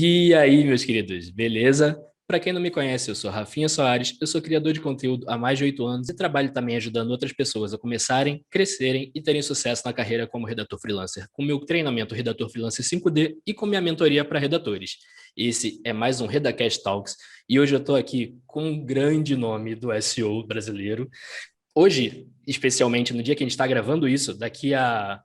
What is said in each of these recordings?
E aí, meus queridos, beleza? Para quem não me conhece, eu sou Rafinha Soares, eu sou criador de conteúdo há mais de 8 anos e trabalho também ajudando outras pessoas a começarem, crescerem e terem sucesso na carreira como redator freelancer, com meu treinamento Redator Freelancer 5D e com minha mentoria para redatores. Esse é mais um Redacast Talks e hoje eu estou aqui com um grande nome do SEO brasileiro. Hoje, especialmente no dia que a gente está gravando isso, daqui a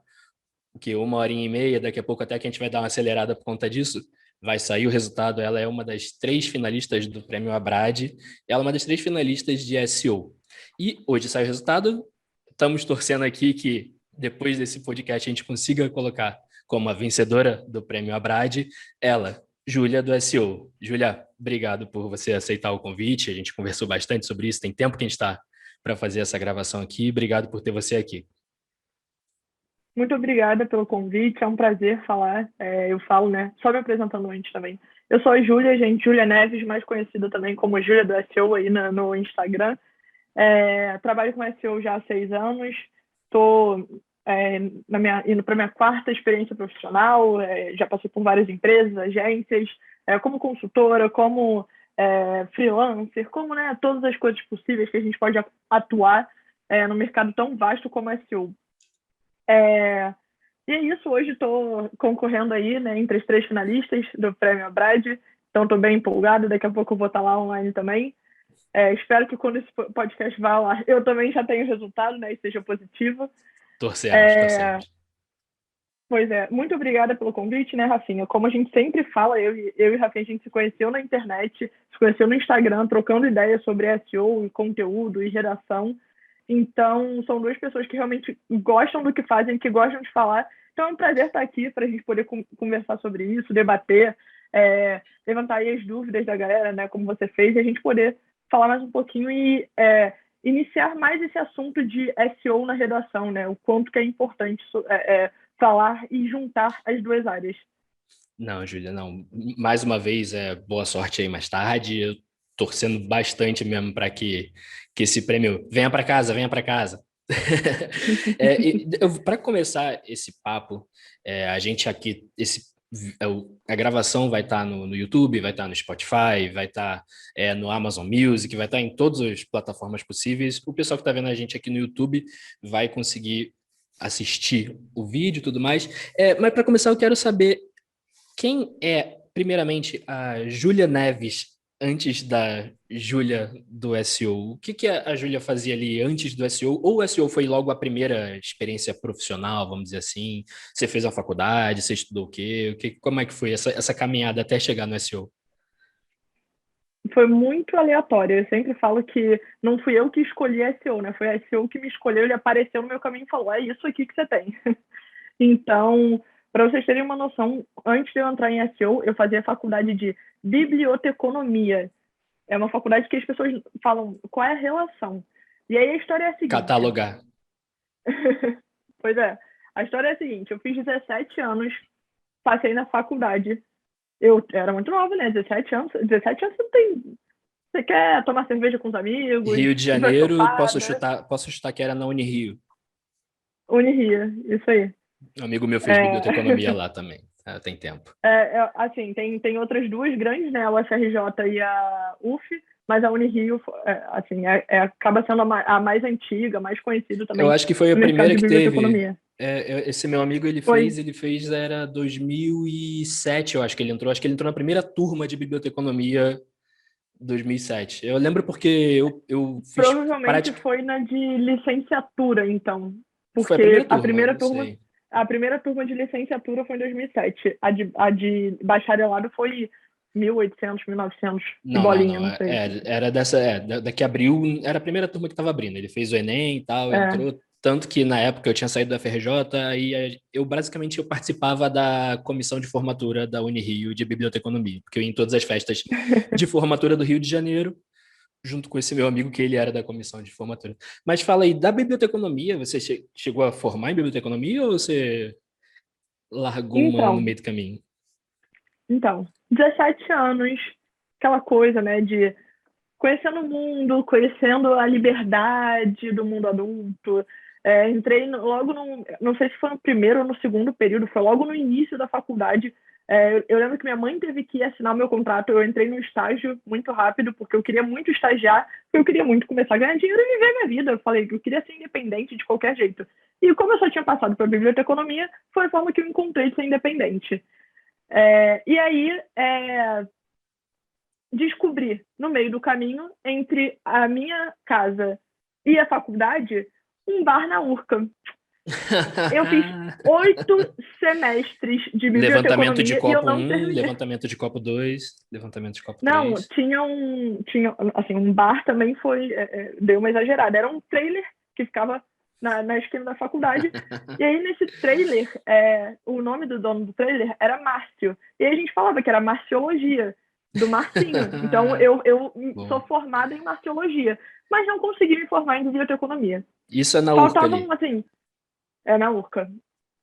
uma horinha e meia, daqui a pouco até que a gente vai dar uma acelerada por conta disso, vai sair o resultado. Ela é uma das 3 finalistas do Prêmio Abrad, ela é uma das 3 finalistas de SEO. E hoje sai o resultado, estamos torcendo aqui que depois desse podcast a gente consiga colocar como a vencedora do Prêmio Abrad, ela, Júlia do SEO. Júlia, obrigado por você aceitar o convite, a gente conversou bastante sobre isso, tem tempo que a gente está para fazer essa gravação aqui, obrigado por ter você aqui. Muito obrigada pelo convite, é um prazer falar. Eu falo, né? Só me apresentando antes também. Eu sou a Júlia, gente, Júlia Neves, mais conhecida também como Júlia do SEO aí no Instagram. Trabalho com SEO já há 6 anos, estou indo para minha quarta experiência profissional, já passei por várias empresas, agências, como consultora, como freelancer, como né, todas as coisas possíveis que a gente pode atuar no mercado tão vasto como SEO. E é isso, hoje estou concorrendo aí, né, entre as 3 finalistas do Prêmio Abrad, então estou bem empolgada, daqui a pouco eu vou estar lá online também. Espero que quando esse podcast vá lá, eu também já tenha o resultado, né, e seja positivo. Torcemos, É, torcemos. Pois é, muito obrigada pelo convite, né, Rafinha? Como a gente sempre fala, eu e Rafinha, a gente se conheceu na internet, se conheceu no Instagram, trocando ideias sobre SEO e conteúdo e redação. Então, são 2 pessoas que realmente gostam do que fazem, que gostam de falar. Então, é um prazer estar aqui para a gente poder conversar sobre isso, debater, levantar aí as dúvidas da galera, né, como você fez, e a gente poder falar mais um pouquinho e iniciar mais esse assunto de SEO na redação, né, o quanto que é importante falar e juntar as 2 áreas. Não, Júlia, não. Mais uma vez, boa sorte aí mais tarde. Eu torcendo bastante mesmo para que esse prêmio venha para casa, venha para casa. Para começar esse papo, a gente aqui, a gravação vai estar no YouTube, vai estar no Spotify, vai estar no Amazon Music, vai estar em todas as plataformas possíveis. O pessoal que está vendo a gente aqui no YouTube vai conseguir assistir o vídeo e tudo mais. Mas para começar, eu quero saber quem é, primeiramente, a Júlia Neves antes da Júlia do SEO? O que a Júlia fazia ali antes do SEO? Ou o SEO foi logo a primeira experiência profissional, vamos dizer assim? Você fez a faculdade, você estudou o quê? Como é que foi essa caminhada até chegar no SEO? Foi muito aleatório. Eu sempre falo que não fui eu que escolhi SEO, né? Foi a SEO que me escolheu, ele apareceu no meu caminho e falou: é isso aqui que você tem. Então, para vocês terem uma noção, antes de eu entrar em SEO, eu fazia faculdade de biblioteconomia. É uma faculdade que as pessoas falam qual é a relação. E aí a história é a seguinte. Catalogar. Pois é, a história é a seguinte: eu fiz 17 anos, passei na faculdade. Eu era muito nova, né? 17 anos. 17 anos você não tem. Você quer tomar cerveja com os amigos, Rio de ir pra Janeiro, chopada. posso chutar que era na Unirio. Uniria, isso aí. Um amigo meu fez É, biblioteconomia lá também. Tem tempo. assim, tem outras 2 grandes, né? A UFRJ e a UF, mas a Unirio, assim, acaba sendo a mais antiga, mais conhecida Eu também acho que foi a no mercado primeira de que teve. biblioteconomia. Esse meu amigo, Foi, ele fez, era 2007, eu acho que ele entrou. Acho que ele entrou na primeira turma de biblioteconomia 2007. Eu lembro porque eu fiz provavelmente prática. foi na de licenciatura, então, Foi a primeira porque a turma, primeira não turma, sei. a primeira turma de licenciatura foi em 2007. A de bacharelado foi 1800, 1900 e Não, não, bolinha, não. não sei. Era dessa, da que abriu, era a primeira turma que estava abrindo. Ele fez o Enem e tal, É, entrou. Tanto que na época eu tinha saído da FRJ e eu basicamente eu participava da comissão de formatura da Unirio de Biblioteconomia, porque eu ia em todas as festas de formatura do Rio de Janeiro, junto com esse meu amigo que ele era da comissão de formatura. Mas fala aí, da biblioteconomia, você chegou a formar em biblioteconomia ou você largou mão no então, meio do caminho? então, 17 anos, aquela coisa, né, de conhecendo o mundo, conhecendo a liberdade do mundo adulto. Entrei logo no, não sei se foi no primeiro ou no segundo período, foi logo no início da faculdade. Eu lembro que minha mãe teve que assinar o meu contrato, eu entrei no estágio muito rápido, porque eu queria muito estagiar, porque eu queria muito começar a ganhar dinheiro e viver minha vida. Eu falei que eu queria ser independente de qualquer jeito. E como eu só tinha passado para a biblioteconomia, foi a forma que eu encontrei de ser independente. E aí, descobri, no meio do caminho, entre a minha casa e a faculdade, um bar na Urca. Eu fiz 8 semestres de Levantamento de biblioteconomia e eu copo não 1, terminei. levantamento de copo 2, levantamento de copo Não, 3. tinha assim, um bar também foi, deu uma exagerada. Era um trailer que ficava na esquina da faculdade. E aí, nesse trailer, o nome do dono do trailer era Márcio. E aí a gente falava que era marciologia, do Marcinho. Então, eu sou Bom, formada em marciologia, mas não consegui me formar em biblioteconomia. isso é na URCA Faltavam, ali. assim, na URCA.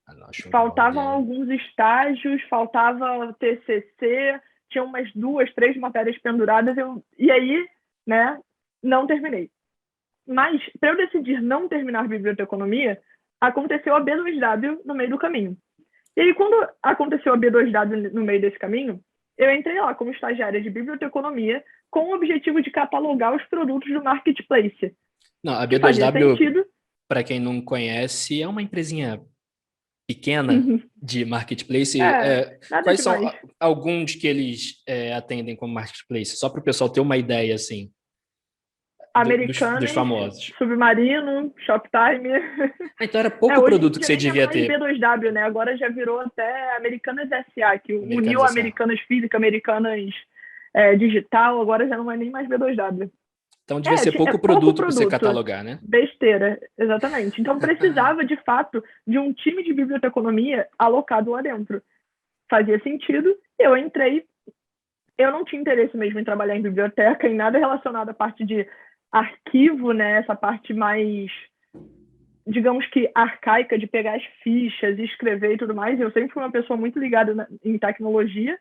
Ah, não, show de bola. Faltavam alguns estágios, faltava TCC, tinha umas 2, 3 matérias penduradas, e aí, né, não terminei. Mas, para eu decidir não terminar biblioteconomia, aconteceu a B2W no meio do caminho. E aí, quando aconteceu a B2W no meio desse caminho, eu entrei lá como estagiária de biblioteconomia com o objetivo de catalogar os produtos do marketplace, Não, a que fazia B2W, sentido. para quem não conhece, é uma empresinha pequena de marketplace. Nada Quais são demais. alguns que eles atendem como marketplace? Só para o pessoal ter uma ideia, assim, dos Americanas, famosos. Submarino, Shoptime. Ah, então era pouco Hoje em produto que dia você nem é devia mais ter. B2W, né? Agora já virou até Americanas SA, que uniu Americanos S.A. Americanas Física, Americanas Digital, agora já não é nem mais B2W. Então devia ser É pouco pouco produto para você produto, catalogar, né? besteira, exatamente. Então precisava, de fato, de um time de biblioteconomia alocado lá dentro. Fazia sentido, eu entrei, eu não tinha interesse mesmo em trabalhar em biblioteca, em nada relacionado à parte de arquivo, né? Essa parte mais, digamos que arcaica, de pegar as fichas e escrever e tudo mais. Eu sempre fui uma pessoa muito ligada em tecnologia.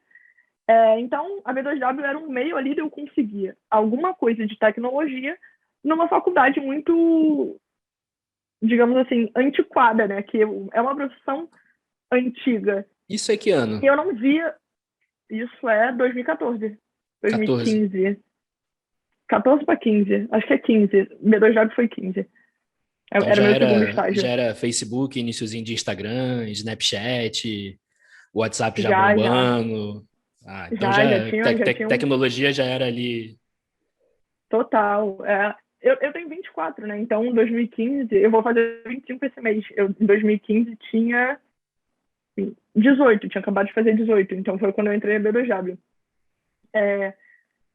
Então, a B2W era um meio ali de eu conseguir alguma coisa de tecnologia numa faculdade muito, digamos assim, antiquada, né? Que é uma profissão antiga. Isso é que E ano? eu não via. Isso é 2014, 14. 2015. 14 para 15. Acho que é 15. B2W foi 15. Então Era meu segundo estágio. já era Facebook, iniciozinho de Instagram, Snapchat, WhatsApp já Já, já. bombando. Ah, então Já já tinha, já tinha um tecnologia já era ali. total. Eu tenho 24, né? Então, em 2015, eu vou fazer 25 esse mês. Eu, em 2015, tinha 18, tinha acabado de fazer 18. Então, foi quando eu entrei na B2W.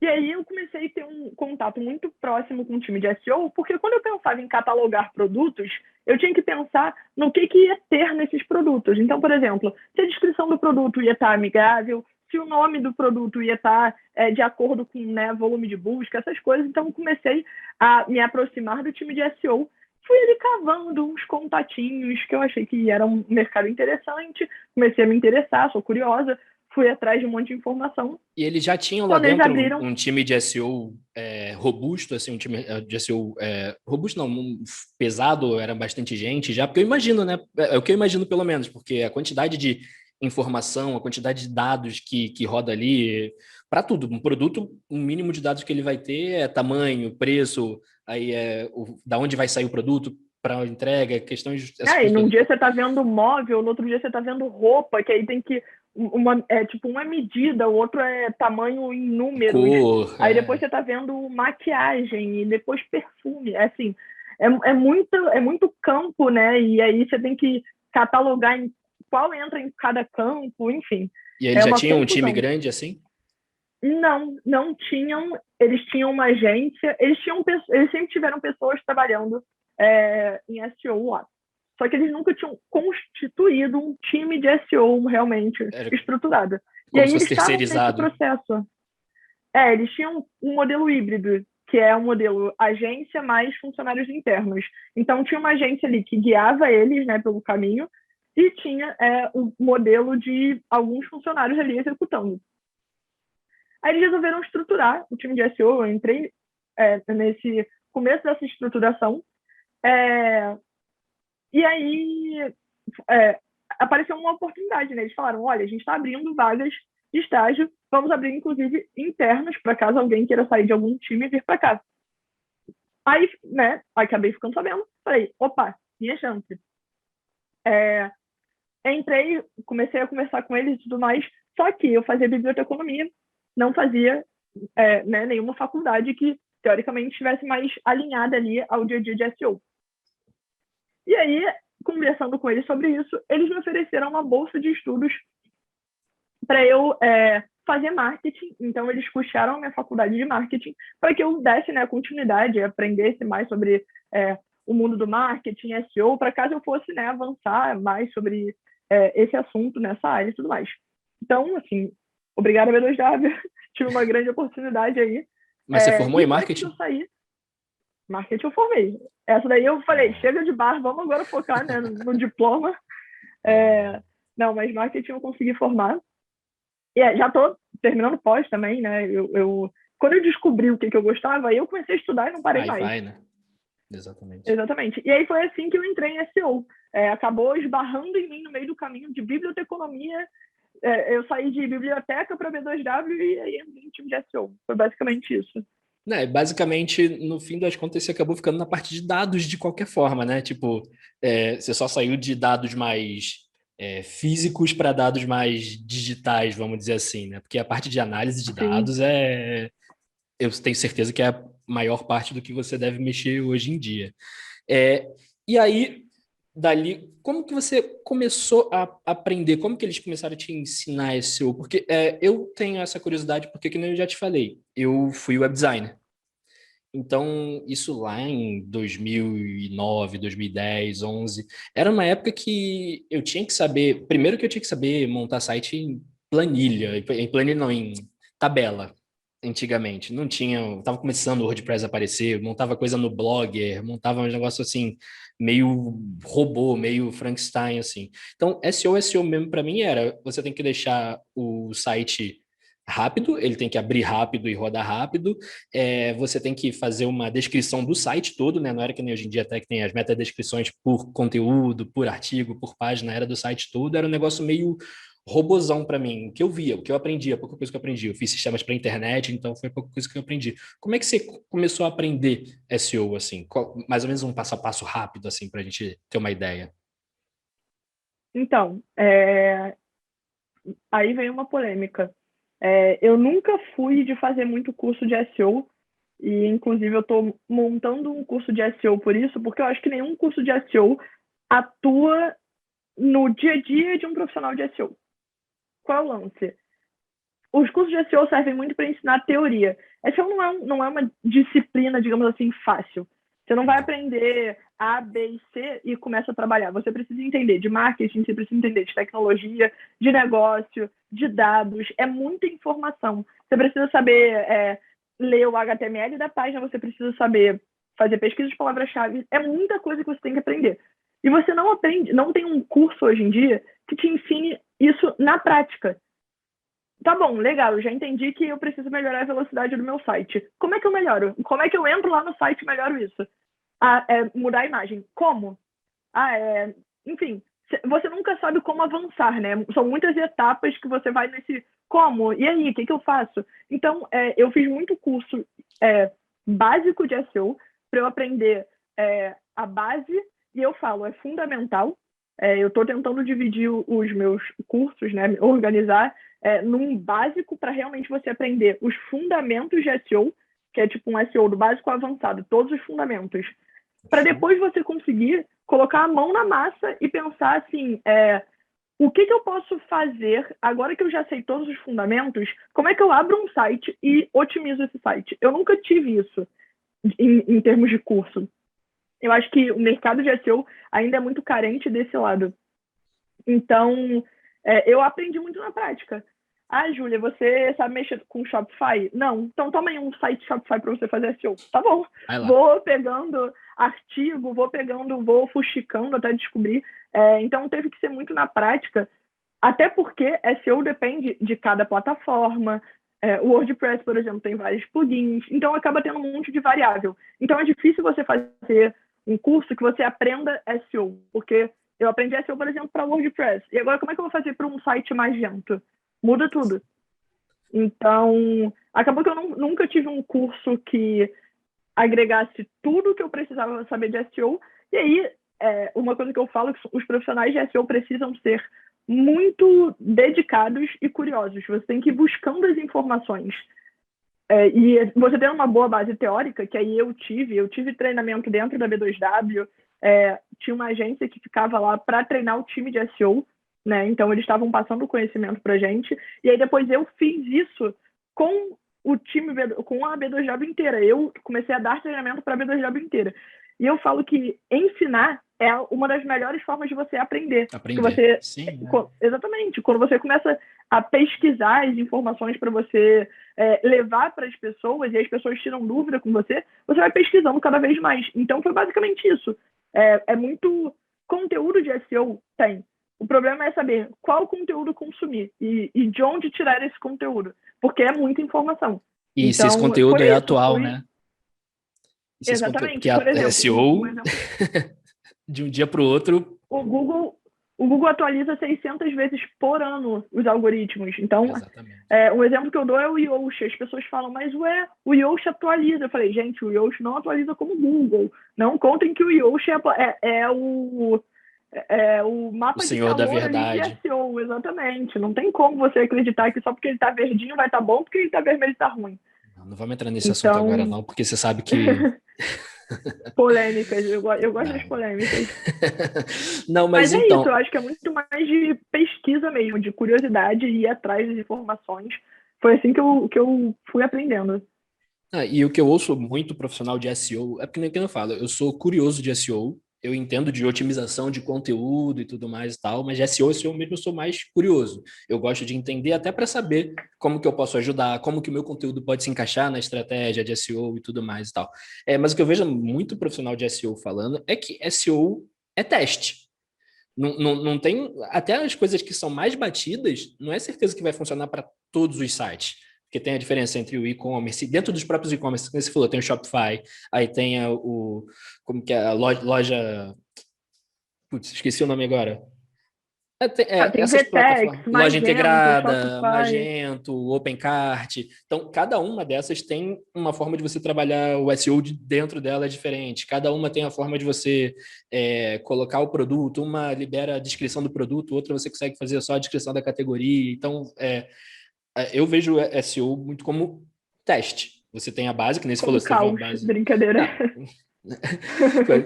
E aí eu comecei a ter um contato muito próximo com o time de SEO, porque quando eu pensava em catalogar produtos, eu tinha que pensar no que ia ter nesses produtos. Então, por exemplo, se a descrição do produto ia estar amigável, se o nome do produto ia estar de acordo com, né, volume de busca, essas coisas. Então, comecei a me aproximar do time de SEO. Fui ali cavando uns contatinhos que eu achei que era um mercado interessante. Comecei a me interessar, sou curiosa, fui atrás de um monte de informação. E eles já tinham lá Quando eles dentro abriram, um time de SEO robusto, assim, um time de SEO robusto, não, pesado, era bastante gente já, porque eu imagino, né? É o que eu imagino pelo menos, porque a quantidade de informação, a quantidade de dados que roda ali, para tudo, um produto, o mínimo de dados que ele vai ter é tamanho, preço, aí da onde vai sair o produto para entrega, questões, essas e coisas num todas. dia você tá vendo móvel, no outro dia você tá vendo roupa, que aí tem que. Tipo, uma medida, o outro é tamanho em números. Cor, Aí depois você tá vendo maquiagem e depois perfume. Assim, é muito campo, né? E aí você tem que catalogar em qual entra em cada campo, enfim. e ele É já uma tinha um time confusão. grande assim? Não tinham. Eles tinham uma agência, eles sempre tiveram pessoas trabalhando em SEO lá. Só que eles nunca tinham constituído um time de SEO realmente Era estruturado. E como aí se fosse eles estavam nesse terceirizado. processo. Eles tinham um modelo híbrido, que é um modelo agência mais funcionários internos. Então tinha uma agência ali que guiava eles, né, pelo caminho, e tinha o modelo de alguns funcionários ali executando. Aí eles resolveram estruturar o time de SEO. Eu entrei nesse começo dessa estruturação. E aí, apareceu uma oportunidade, né? Eles falaram, olha, a gente está abrindo vagas de estágio, vamos abrir, inclusive, internos, para caso alguém queira sair de algum time e vir para cá. Aí, né, acabei ficando sabendo, falei, opa, minha chance. Entrei, comecei a conversar com eles e tudo mais, só que eu fazia biblioteconomia, não fazia né, nenhuma faculdade que, teoricamente, estivesse mais alinhada ali ao dia a dia de SEO. E aí, conversando com eles sobre isso, eles me ofereceram uma bolsa de estudos para eu fazer marketing. Então, eles puxaram a minha faculdade de marketing para que eu desse, né, continuidade, aprendesse mais sobre o mundo do marketing, SEO, para caso eu fosse, né, avançar mais sobre esse assunto nessa área e tudo mais. Então, assim, obrigada, B2W. Tive uma grande oportunidade aí. Mas você formou em marketing? Eu saí, marketing eu formei. Essa daí eu falei, chega de bar, vamos agora focar, né, no diploma. Não, mas marketing eu consegui formar. E já estou terminando pós também, né? Quando eu descobri o que eu gostava, aí eu comecei a estudar e não parei mais. Vai, né? Exatamente. Exatamente. E aí foi assim que eu entrei em SEO. Acabou esbarrando em mim no meio do caminho de biblioteconomia. Eu saí de biblioteca para B2W e aí entrei em time de SEO. Foi basicamente isso. Basicamente, no fim das contas, você acabou ficando na parte de dados de qualquer forma, né? Tipo, você só saiu de dados mais físicos para dados mais digitais, vamos dizer assim, né? Porque a parte de análise de dados eu tenho certeza que é a maior parte do que você deve mexer hoje em dia. E aí, dali, como que você começou a aprender? Como que eles começaram a te ensinar SEO? Porque eu tenho essa curiosidade, porque, como eu já te falei, eu fui web designer. Então, isso lá em 2009, 2010, 2011, era uma época que eu tinha que saber, primeiro que eu tinha que saber montar site em planilha não, em tabela, antigamente. Não tinha, tava começando o WordPress a aparecer, montava coisa no Blogger, montava um negócio assim, meio robô, meio Frankenstein, assim. Então, SEO mesmo para mim era, você tem que deixar o site rápido, ele tem que abrir rápido e rodar rápido, você tem que fazer uma descrição do site todo, né? Não era que nem hoje em dia até que tem as metadescrições por conteúdo, por artigo, por página, era do site todo, era um negócio meio robozão para mim, o que eu via, o que eu aprendi, a pouca coisa que eu aprendi. Eu fiz sistemas para internet, então foi pouca coisa que eu aprendi. Como é que você começou a aprender SEO, assim? Mais ou menos um passo a passo rápido, assim, para a gente ter uma ideia. Então, aí vem uma polêmica. Eu nunca fui de fazer muito curso de SEO, e inclusive eu estou montando um curso de SEO por isso, porque eu acho que nenhum curso de SEO atua no dia a dia de um profissional de SEO. Qual é o lance? Os cursos de SEO servem muito para ensinar teoria. SEO não é uma disciplina, digamos assim, fácil. Você não vai aprender A, B e C e começa a trabalhar. Você precisa entender de marketing, você precisa entender de tecnologia, de negócio, de dados. É muita informação. Você precisa saber ler o HTML da página, você precisa saber fazer pesquisa de palavras-chave. É muita coisa que você tem que aprender. E você não aprende, não tem um curso hoje em dia que te ensine isso na prática. Tá bom, legal, eu já entendi que eu preciso melhorar a velocidade do meu site. Como é que eu melhoro? Como é que eu entro lá no site e melhoro isso? Mudar a imagem. Como? Enfim, você nunca sabe como avançar, né? São muitas etapas que você vai nesse como? E aí, o que eu faço? Então, eu fiz muito curso básico de SEO para eu aprender a base, e eu falo, é fundamental. Eu estou tentando dividir os meus cursos, né? Organizar num básico para realmente você aprender os fundamentos de SEO, que é tipo um SEO do básico ao avançado, todos os fundamentos, para depois você conseguir colocar a mão na massa e pensar assim, o que eu posso fazer agora que eu já sei todos os fundamentos, como é que eu abro um site e otimizo esse site? Eu nunca tive isso em termos de curso. Eu acho que o mercado de SEO ainda é muito carente desse lado. Então, eu aprendi muito na prática. Júlia, você sabe mexer com Shopify? Não. Então, toma aí um site Shopify para você fazer SEO. Tá bom. Vou pegando artigo, vou fuxicando até descobrir. Então, teve que ser muito na prática, até porque SEO depende de cada plataforma. O WordPress, por exemplo, tem vários plugins. Então, acaba tendo um monte de variável. Então, é difícil você fazer um curso que você aprenda SEO, porque Eu aprendi SEO, por exemplo, para WordPress. E agora, como é que eu vou fazer para um site Magento? Muda tudo. Então, acabou que eu nunca tive um curso que agregasse tudo que eu precisava saber de SEO. E aí, uma coisa que eu falo é que os profissionais de SEO precisam ser muito dedicados e curiosos. Você tem que ir buscando as informações. E você tendo uma boa base teórica, que aí eu tive treinamento dentro da B2W, tinha uma agência que ficava lá para treinar o time de SEO, né? Então eles estavam passando o conhecimento para gente, e aí depois eu fiz isso com o time, com a B2W inteira. Eu comecei a dar treinamento para a B2W inteira. E eu falo que ensinar é uma das melhores formas de você aprender. Aprender, sim. Exatamente. Quando você começa a pesquisar as informações para você levar para as pessoas, e as pessoas tiram dúvida com você, você vai pesquisando cada vez mais. Então, foi basicamente isso. É muito conteúdo de SEO, tem. O problema é saber qual conteúdo consumir e de onde tirar esse conteúdo, porque é muita informação. E então, se esse conteúdo é atual, né? Exatamente. Porque por exemplo, SEO, de um dia para o outro... O Google atualiza 600 vezes por ano os algoritmos. Então, um exemplo que eu dou é o Yoast. As pessoas falam, mas o Yoast atualiza. Eu falei, gente, o Yoast não atualiza como o Google. Não contem que o Yoast é o mapa o de senhor calor da verdade. ali de SEO, exatamente. Não tem como você acreditar que só porque ele tá verdinho vai estar bom, porque ele tá vermelho tá ruim. Não vamos entrar nesse assunto agora não, porque você sabe que... Polêmicas, eu gosto das polêmicas. Não, mas então... isso, eu acho que é muito mais de pesquisa mesmo, de curiosidade e ir atrás das informações. Foi assim que eu fui aprendendo. E o que eu ouço muito profissional de SEO, é porque nem que eu falo, eu sou curioso de SEO, eu entendo de otimização de conteúdo e tudo mais e tal, mas de SEO mesmo eu sou mais curioso. Eu gosto de entender até para saber como que eu posso ajudar, como que o meu conteúdo pode se encaixar na estratégia de SEO e tudo mais e tal. Mas o que eu vejo muito profissional de SEO falando é que SEO é teste. Não tem... Até as coisas que são mais batidas, não é certeza que vai funcionar para todos os sites. Porque tem a diferença entre o e-commerce, dentro dos próprios e-commerce, como você falou, tem o Shopify, aí tem como que é a loja... Putz, esqueci o nome agora. Tem Essas Vtex, plataformas, loja integrada, Shopify. Magento, OpenCart. Então, cada uma dessas tem uma forma de você trabalhar o SEO dentro dela é diferente. Cada uma tem a forma de você colocar o produto. Uma libera a descrição do produto, outra você consegue fazer só a descrição da categoria. Então, eu vejo o SEO muito como teste. Você tem a base, que nem você falou, você teve uma base... Brincadeira.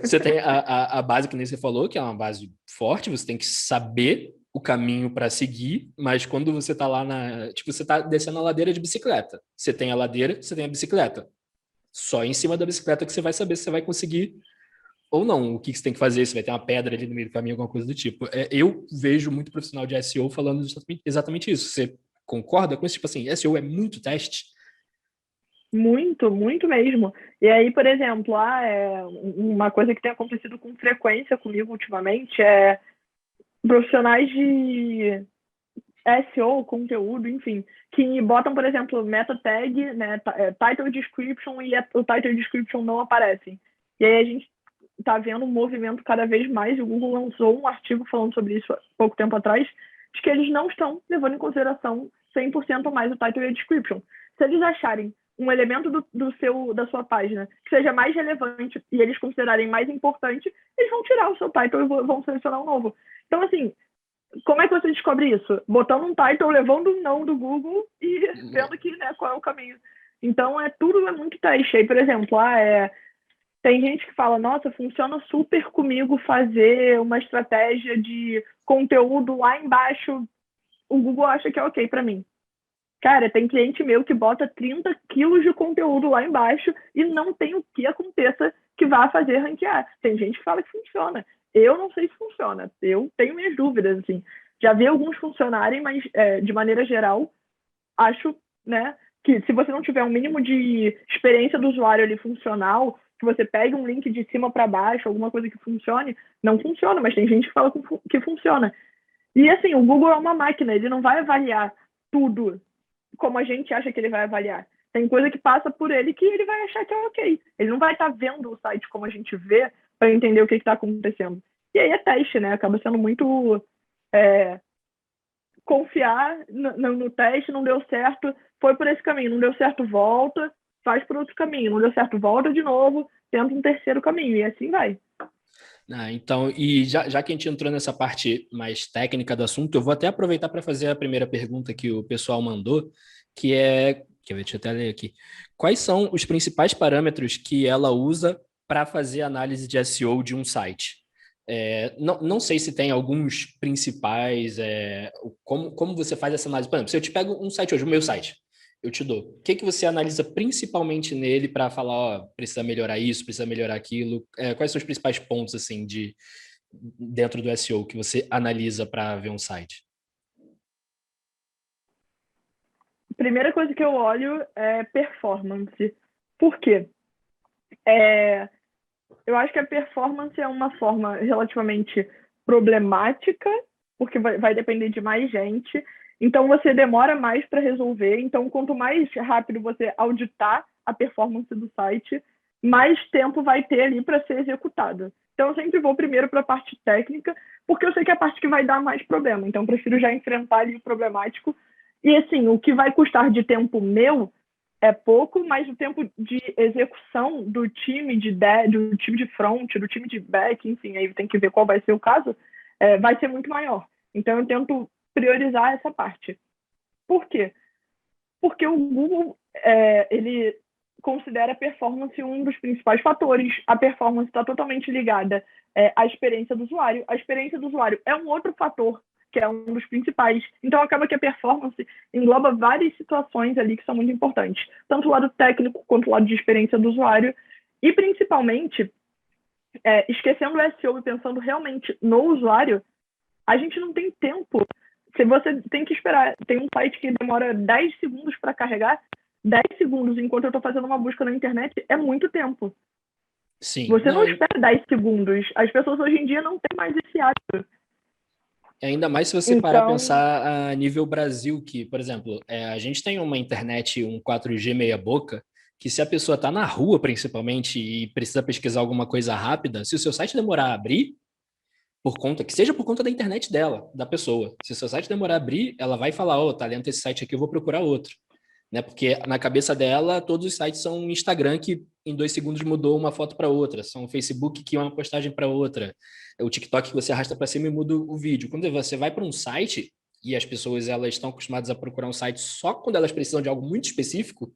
Você tem a base, que nem você falou, que é uma base forte, você tem que saber o caminho para seguir, mas quando você tá lá tipo, você tá descendo a ladeira de bicicleta. Você tem a ladeira, você tem a bicicleta. Só em cima da bicicleta que você vai saber se você vai conseguir ou não. O que você tem que fazer, se vai ter uma pedra ali no meio do caminho, alguma coisa do tipo. Eu vejo muito profissional de SEO falando exatamente isso. Você concorda com isso? Tipo assim, SEO é muito teste? Muito, muito mesmo. E aí, por exemplo, uma coisa que tem acontecido com frequência comigo ultimamente é profissionais de SEO, conteúdo, enfim, que botam, por exemplo, meta tag, né, title description, e o title description não aparecem. E aí a gente está vendo um movimento cada vez mais, e o Google lançou um artigo falando sobre isso há pouco tempo atrás, de que eles não estão levando em consideração 100% mais o title e a description. Se eles acharem um elemento da sua página que seja mais relevante e eles considerarem mais importante, eles vão tirar o seu title e vão selecionar um novo. Então, assim, como é que você descobre isso? Botando um title, levando um não do Google e vendo que, né, qual é o caminho. Então, tudo é muito teste. Aí, por exemplo, tem gente que fala, nossa, funciona super comigo fazer uma estratégia de conteúdo lá embaixo. O Google acha que é ok para mim. Cara, tem cliente meu que bota 30 quilos de conteúdo lá embaixo e não tem o que aconteça que vá fazer ranquear. Tem gente que fala que funciona. Eu não sei se funciona. Eu tenho minhas dúvidas, assim. Já vi alguns funcionarem, mas, de maneira geral, acho, né, que se você não tiver um mínimo de experiência do usuário ali funcional, que você pegue um link de cima para baixo, alguma coisa que funcione, não funciona, mas tem gente que fala que funciona. E, assim, o Google é uma máquina, ele não vai avaliar tudo como a gente acha que ele vai avaliar. Tem coisa que passa por ele que ele vai achar que é ok. Ele não vai estar vendo o site como a gente vê para entender o que está acontecendo. E aí é teste, né? Acaba sendo muito é, confiar no teste, não deu certo, foi por esse caminho, não deu certo, volta, faz por outro caminho, não deu certo, volta de novo, tenta um terceiro caminho, e assim vai. Então, e já que a gente entrou nessa parte mais técnica do assunto, eu vou até aproveitar para fazer a primeira pergunta que o pessoal mandou, que é, deixa eu até ler aqui. Quais são os principais parâmetros que ela usa para fazer análise de SEO de um site? Não sei se tem alguns principais, como você faz essa análise. Por exemplo, se eu te pego um site hoje, o meu site, eu te dou. O que você analisa principalmente nele para falar, ó, precisa melhorar isso, precisa melhorar aquilo? Quais são os principais pontos, assim, dentro do SEO que você analisa para ver um site? Primeira coisa que eu olho é performance. Por quê? É, eu acho que a performance é uma forma relativamente problemática, porque vai depender de mais gente. Então, você demora mais para resolver. Então, quanto mais rápido você auditar a performance do site, mais tempo vai ter ali para ser executado. Então, eu sempre vou primeiro para a parte técnica, porque eu sei que é a parte que vai dar mais problema. Então, eu prefiro já enfrentar ali o problemático. E, assim, o que vai custar de tempo meu é pouco, mas o tempo de execução do time do time de front, do time de back, enfim, aí tem que ver qual vai ser o caso, vai ser muito maior. Então eu tento priorizar essa parte. Por quê? Porque o Google ele considera a performance um dos principais fatores. A performance está totalmente ligada à experiência do usuário. A experiência do usuário é um outro fator que é um dos principais. Então, acaba que a performance engloba várias situações ali que são muito importantes, tanto o lado técnico quanto o lado de experiência do usuário, e principalmente, esquecendo o SEO e pensando realmente no usuário, a gente não tem tempo. Se você tem que esperar, tem um site que demora 10 segundos para carregar, 10 segundos enquanto eu estou fazendo uma busca na internet é muito tempo. Sim. Você não espera 10 segundos. As pessoas hoje em dia não têm mais esse hábito. Ainda mais se você parar a Então, pensar a nível Brasil, que, por exemplo, a gente tem uma internet, um 4G meia boca, que se a pessoa está na rua, principalmente, e precisa pesquisar alguma coisa rápida, se o seu site demorar a abrir, que seja por conta da internet dela, da pessoa. Se o seu site demorar a abrir, ela vai falar, tá lendo esse site aqui, eu vou procurar outro. Né? Porque na cabeça dela, todos os sites são um Instagram que em 2 segundos mudou uma foto para outra, são um Facebook que é uma postagem para outra, o TikTok que você arrasta para cima e muda o vídeo. Quando você vai para um site e as pessoas elas estão acostumadas a procurar um site só quando elas precisam de algo muito específico,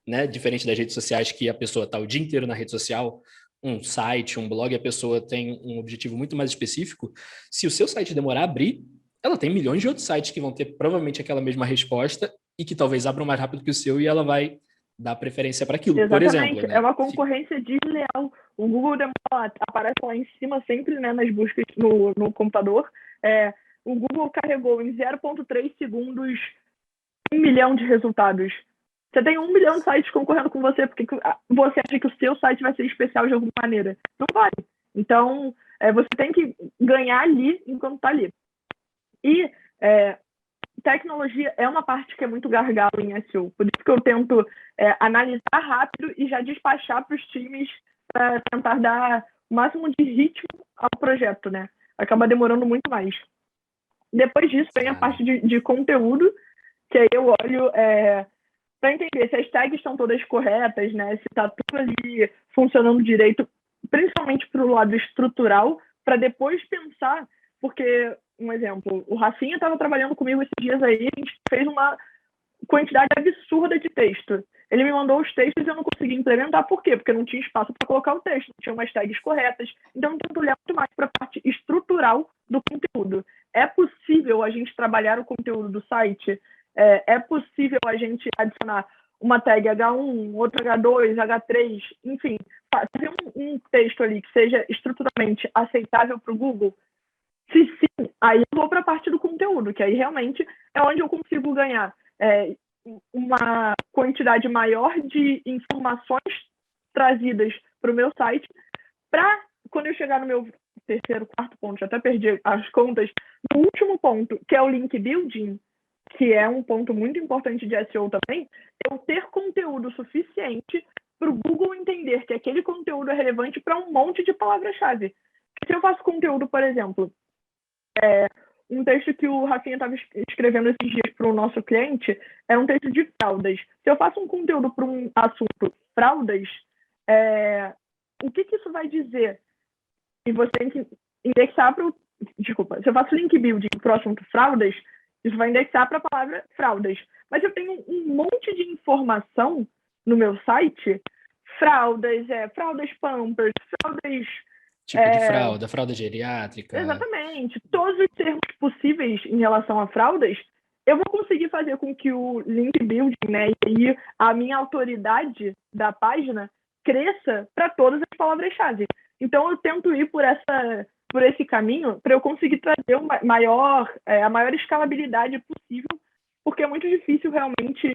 né? Diferente das redes sociais que a pessoa está o dia inteiro na rede social, um site, um blog, a pessoa tem um objetivo muito mais específico. Se o seu site demorar a abrir, ela tem milhões de outros sites que vão ter provavelmente aquela mesma resposta e que talvez abram mais rápido que o seu e ela vai dar preferência para aquilo. Por exemplo, exatamente, é né? uma concorrência desleal. O Google demora, aparece lá em cima sempre, né, nas buscas no computador. O Google carregou em 0,3 segundos 1 milhão de resultados. Você tem 1 milhão de sites concorrendo com você, porque você acha que o seu site vai ser especial de alguma maneira. Não vai. Então, você tem que ganhar ali enquanto está ali. E tecnologia é uma parte que é muito gargalo em SEO. Por isso que eu tento analisar rápido e já despachar para os times para tentar dar o máximo de ritmo ao projeto, né? Acaba demorando muito mais. Depois disso, vem a parte de conteúdo, que aí eu olho para entender se as tags estão todas corretas, né? Se está tudo ali funcionando direito, principalmente para o lado estrutural, para depois pensar, porque, um exemplo, o Rafinha estava trabalhando comigo esses dias aí, a gente fez uma quantidade absurda de texto. Ele me mandou os textos e eu não consegui implementar. Por quê? Porque não tinha espaço para colocar o texto, não tinha umas tags corretas. Então, eu tento olhar muito mais para a parte estrutural do conteúdo. É possível a gente trabalhar o conteúdo do site? É possível a gente adicionar uma tag H1, outra H2, H3, enfim, fazer um texto ali que seja estruturalmente aceitável para o Google? Se sim, aí eu vou para a parte do conteúdo, que aí realmente é onde eu consigo ganhar uma quantidade maior de informações trazidas para o meu site, para quando eu chegar no meu terceiro, quarto ponto, já até perdi as contas, no último ponto, que é o link building, que é um ponto muito importante de SEO também, eu ter conteúdo suficiente para o Google entender que aquele conteúdo é relevante para um monte de palavra-chave. se eu faço conteúdo, por exemplo, um texto que o Rafinha estava escrevendo esses dias para o nosso cliente, é um texto de fraldas. Se eu faço um conteúdo para um assunto fraldas, o que isso vai dizer? E você tem que indexar para o... Desculpa, se eu faço link building para o assunto fraldas, isso vai indexar para a palavra fraldas. Mas eu tenho um monte de informação no meu site, fraldas, fraldas Pampers, fraldas... Tipo de fralda, fralda geriátrica. Exatamente. Todos os termos possíveis em relação a fraldas, eu vou conseguir fazer com que o link building, né, e aí a minha autoridade da página cresça para todas as palavras-chave. Então, eu tento ir por esse caminho para eu conseguir trazer a maior escalabilidade possível, porque é muito difícil realmente...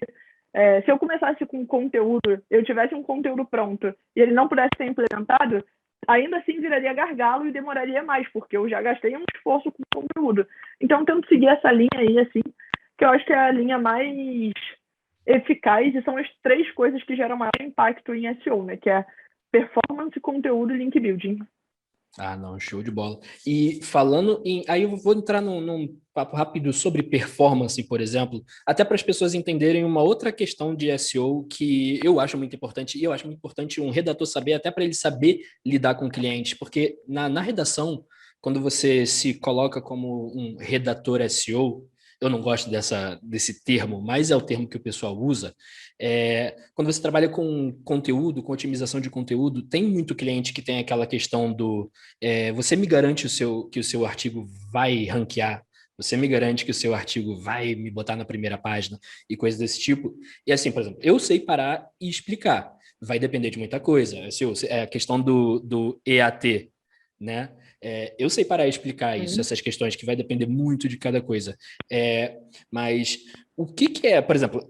se eu começasse com conteúdo, eu tivesse um conteúdo pronto e ele não pudesse ser implementado, ainda assim viraria gargalo e demoraria mais, porque eu já gastei um esforço com o conteúdo. Então, tento seguir essa linha aí, assim, que eu acho que é a linha mais eficaz e são as 3 coisas que geram maior impacto em SEO, né? Que é performance, conteúdo e link building. Ah, não, show de bola. E falando em... Aí eu vou entrar num papo rápido sobre performance, por exemplo, até para as pessoas entenderem uma outra questão de SEO que eu acho muito importante, e eu acho muito importante um redator saber, até para ele saber lidar com clientes, porque na redação, quando você se coloca como um redator SEO, eu não gosto desse termo, mas é o termo que o pessoal usa. Quando você trabalha com conteúdo, com otimização de conteúdo, tem muito cliente que tem aquela questão do você me garante que o seu artigo vai ranquear, você me garante que o seu artigo vai me botar na primeira página e coisas desse tipo. E assim, por exemplo, eu sei parar e explicar. Vai depender de muita coisa. É a questão do EAT, né? Eu sei parar e explicar isso, essas questões que vai depender muito de cada coisa. Mas o que é, por exemplo,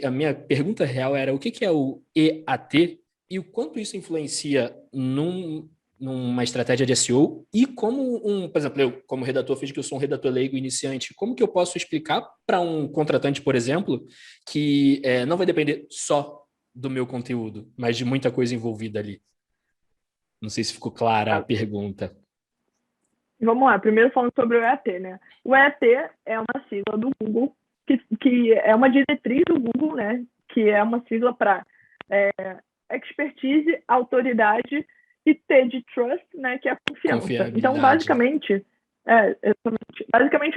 a minha pergunta real era o que é o EAT e o quanto isso influencia numa estratégia de SEO e como por exemplo, eu como redator, fiz que eu sou um redator leigo iniciante, como que eu posso explicar para um contratante, por exemplo, que não vai depender só do meu conteúdo, mas de muita coisa envolvida ali? Não sei se ficou clara a pergunta. Vamos lá, primeiro falando sobre o EAT, né? O EAT é uma sigla do Google, que é uma diretriz do Google, né? Que é uma sigla para expertise, autoridade e T de trust, né? Que é a confiança. Então, basicamente,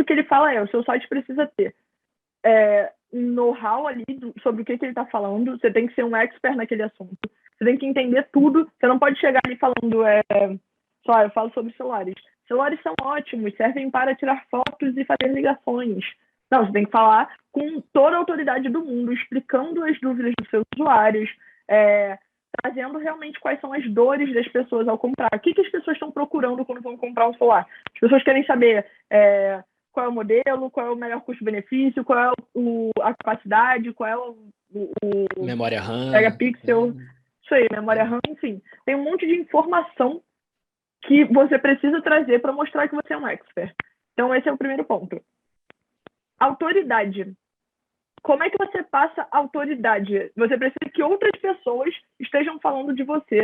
o que ele fala o seu site precisa ter know-how ali sobre o que ele está falando, você tem que ser um expert naquele assunto, você tem que entender tudo, você não pode chegar ali falando, eu falo sobre celulares. Celulares são ótimos, servem para tirar fotos e fazer ligações. Não, você tem que falar com toda a autoridade do mundo, explicando as dúvidas dos seus usuários, trazendo realmente quais são as dores das pessoas ao comprar. O que as pessoas estão procurando quando vão comprar um celular? As pessoas querem saber qual é o modelo, qual é o melhor custo-benefício, qual é a capacidade, qual é o memória RAM, megapixel, isso aí, memória RAM, enfim. Tem um monte de informação que você precisa trazer para mostrar que você é um expert. Então, esse é o primeiro ponto. Autoridade. Como é que você passa autoridade? Você precisa que outras pessoas estejam falando de você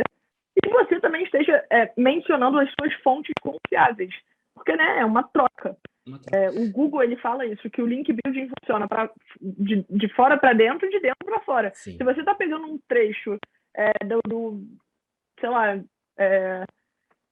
e você também esteja mencionando as suas fontes confiáveis. Porque, né, é uma troca. O Google, ele fala isso, que o link building funciona de fora para dentro e de dentro para fora. Sim. Se você está pegando um trecho sei lá,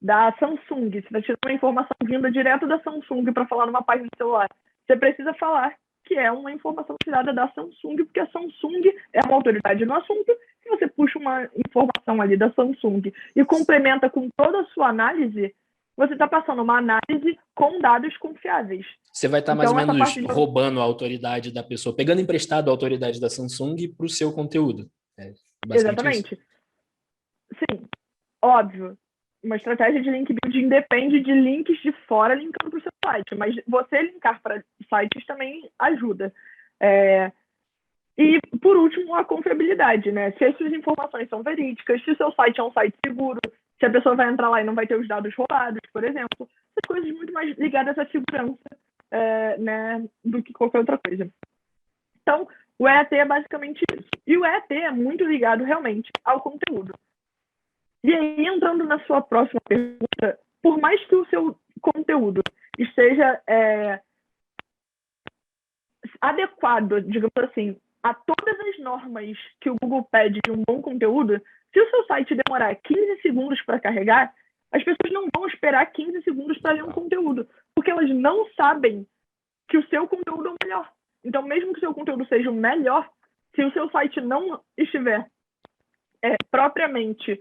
da Samsung, você está tirando uma informação vinda direto da Samsung para falar numa página do celular, você precisa falar que é uma informação tirada da Samsung, porque a Samsung é uma autoridade no assunto. Se você puxa uma informação ali da Samsung e complementa com toda a sua análise, você está passando uma análise com dados confiáveis. Você vai estar mais ou menos roubando a autoridade da pessoa, pegando emprestado a autoridade da Samsung para o seu conteúdo. Exatamente. Isso. Sim, óbvio. Uma estratégia de link building depende de links de fora linkando para o seu site, mas você linkar para sites também ajuda. E, por último, a confiabilidade, né? Se as suas informações são verídicas, se o seu site é um site seguro, se a pessoa vai entrar lá e não vai ter os dados roubados, por exemplo. Essas coisas muito mais ligadas à segurança, né, do que qualquer outra coisa. Então, o EAT é basicamente isso. E o EAT é muito ligado, realmente, ao conteúdo. E aí, entrando na sua próxima pergunta, por mais que o seu conteúdo esteja adequado, digamos assim, a todas as normas que o Google pede de um bom conteúdo, se o seu site demorar 15 segundos para carregar, as pessoas não vão esperar 15 segundos para ler um conteúdo, porque elas não sabem que o seu conteúdo é o melhor. Então, mesmo que o seu conteúdo seja o melhor, se o seu site não estiver propriamente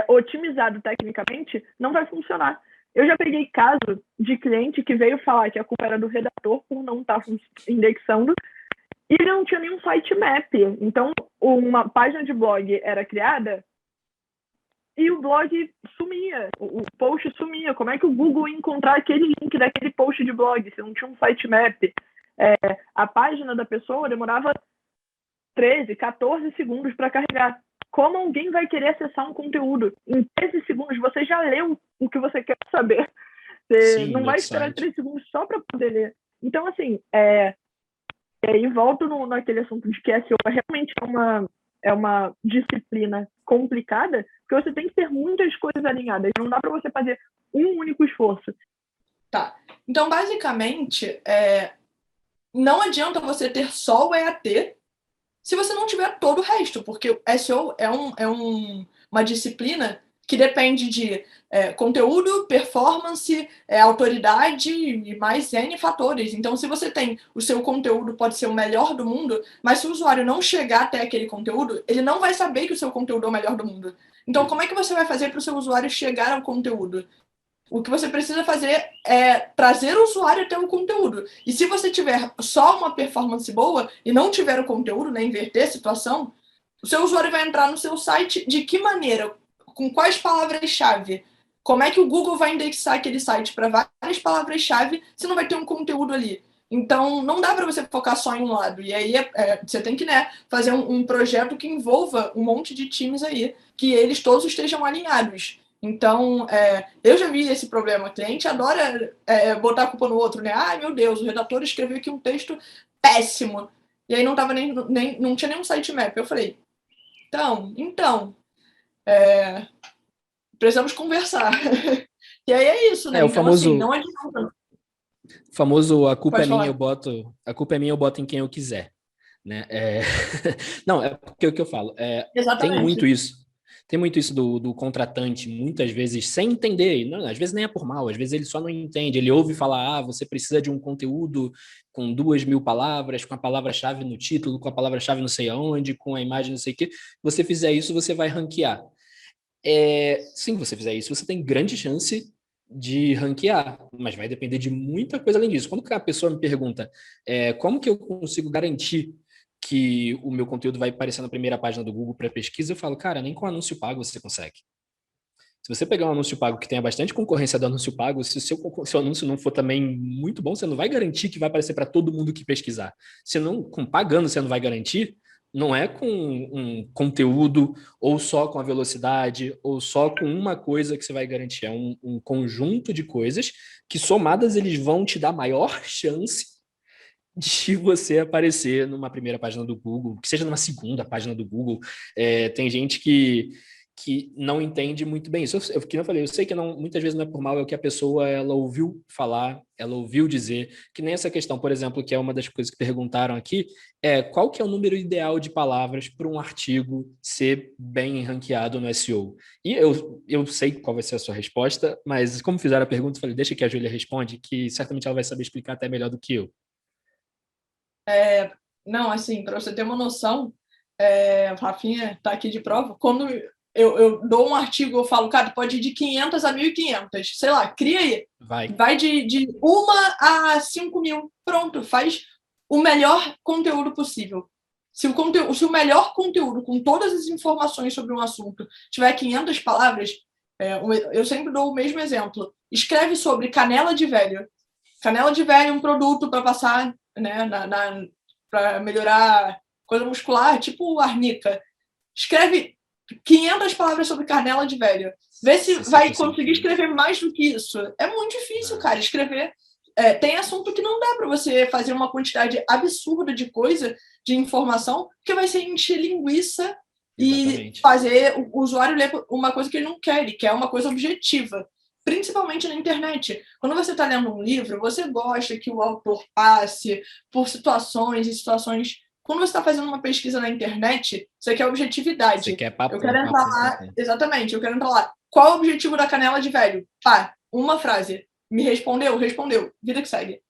otimizado tecnicamente, não vai funcionar. Eu já peguei caso de cliente que veio falar que a culpa era do redator por não estar indexando, e ele não tinha nenhum sitemap. Então, uma página de blog era criada e o blog sumia, o post sumia. Como é que o Google ia encontrar aquele link daquele post de blog se não tinha um sitemap? A página da pessoa demorava 13, 14 segundos para carregar. Como alguém vai querer acessar um conteúdo? Em 13 segundos, você já leu o que você quer saber. Você não vai esperar 3 segundos só para poder ler. Então, assim, e aí volto naquele assunto de que SEO realmente é uma disciplina complicada, porque você tem que ter muitas coisas alinhadas. Não dá para você fazer um único esforço. Tá. Então, basicamente, não adianta você ter só o EAT se você não tiver todo o resto, porque o SEO é uma disciplina que depende de conteúdo, performance, autoridade e mais N fatores. Então, se você tem o seu conteúdo, pode ser o melhor do mundo, mas se o usuário não chegar até aquele conteúdo, ele não vai saber que o seu conteúdo é o melhor do mundo. Então, como é que você vai fazer para o seu usuário chegar ao conteúdo? O que você precisa fazer é trazer o usuário até o conteúdo. E se você tiver só uma performance boa e não tiver o conteúdo, né, inverter a situação, o seu usuário vai entrar no seu site de que maneira? Com quais palavras-chave? Como é que o Google vai indexar aquele site para várias palavras-chave se não vai ter um conteúdo ali? Então, não dá para você focar só em um lado. E aí você tem que, né, fazer um projeto que envolva um monte de times aí, que eles todos estejam alinhados. Então, eu já vi esse problema. O cliente adora botar a culpa no outro, né? Ai, meu Deus, o redator escreveu aqui um texto péssimo. E aí não tinha nenhum sitemap. Eu falei, então precisamos conversar. E aí é isso, né? O então, famoso, assim, não adianta. famoso, a culpa Pode é minha, falar. eu boto em quem eu quiser. Né? Não, é porque o que eu falo. Tem Exatamente. muito isso. Tem muito isso do contratante, muitas vezes, sem entender. Não, às vezes nem é por mal, às vezes ele só não entende. Ele ouve falar, você precisa de um conteúdo com 2.000 palavras, com a palavra-chave no título, com a palavra-chave não sei aonde, com a imagem não sei o quê. Você fizer isso, você vai ranquear. Se você fizer isso, você tem grande chance de ranquear, mas vai depender de muita coisa além disso. Quando a pessoa me pergunta como que eu consigo garantir que o meu conteúdo vai aparecer na primeira página do Google para pesquisa, eu falo, cara, nem com anúncio pago você consegue. Se você pegar um anúncio pago que tenha bastante concorrência do anúncio pago, se o seu anúncio não for também muito bom, você não vai garantir que vai aparecer para todo mundo que pesquisar. Se não, pagando você não vai garantir, não é com um conteúdo, ou só com a velocidade, ou só com uma coisa que você vai garantir. É um conjunto de coisas que, somadas, eles vão te dar maior chance de você aparecer numa primeira página do Google, que seja numa segunda página do Google. Tem gente que não entende muito bem isso. Que eu falei, eu sei que muitas vezes não é por mal, é o que a pessoa ela ouviu falar, ela ouviu dizer, que nem essa questão, por exemplo, que é uma das coisas que perguntaram aqui, qual que é o número ideal de palavras para um artigo ser bem ranqueado no SEO? E eu sei qual vai ser a sua resposta, mas como fizeram a pergunta, eu falei, deixa que a Júlia responde, que certamente ela vai saber explicar até melhor do que eu. Não, assim, para você ter uma noção, Rafinha está aqui de prova, quando eu dou um artigo, eu falo, cara, pode ir de 500 a 1.500, sei lá, cria aí. Vai de 1 a 5.000, pronto, faz o melhor conteúdo possível. Se o melhor conteúdo, com todas as informações sobre um assunto, tiver 500 palavras, eu sempre dou o mesmo exemplo. Escreve sobre canela de velho. Canela de velho é um produto para passar, né, para melhorar coisa muscular, tipo arnica. Escreve 500 palavras sobre canela de velho. Vê se vai conseguir escrever mais do que isso. É muito difícil, cara, escrever. Tem assunto que não dá para você fazer uma quantidade absurda de coisa, de informação, que vai ser encher linguiça. Exatamente. E fazer o usuário ler uma coisa que ele não quer, ele quer uma coisa objetiva. principalmente na internet. Quando você está lendo um livro, você gosta que o autor passe por situações e situações. Quando você está fazendo uma pesquisa na internet, você quer objetividade. Você quer papo, eu quero entrar papo, lá, exatamente, eu quero entrar lá. Qual é o objetivo da canela de velho? Pá, uma frase. Me respondeu? Respondeu. Vida que segue.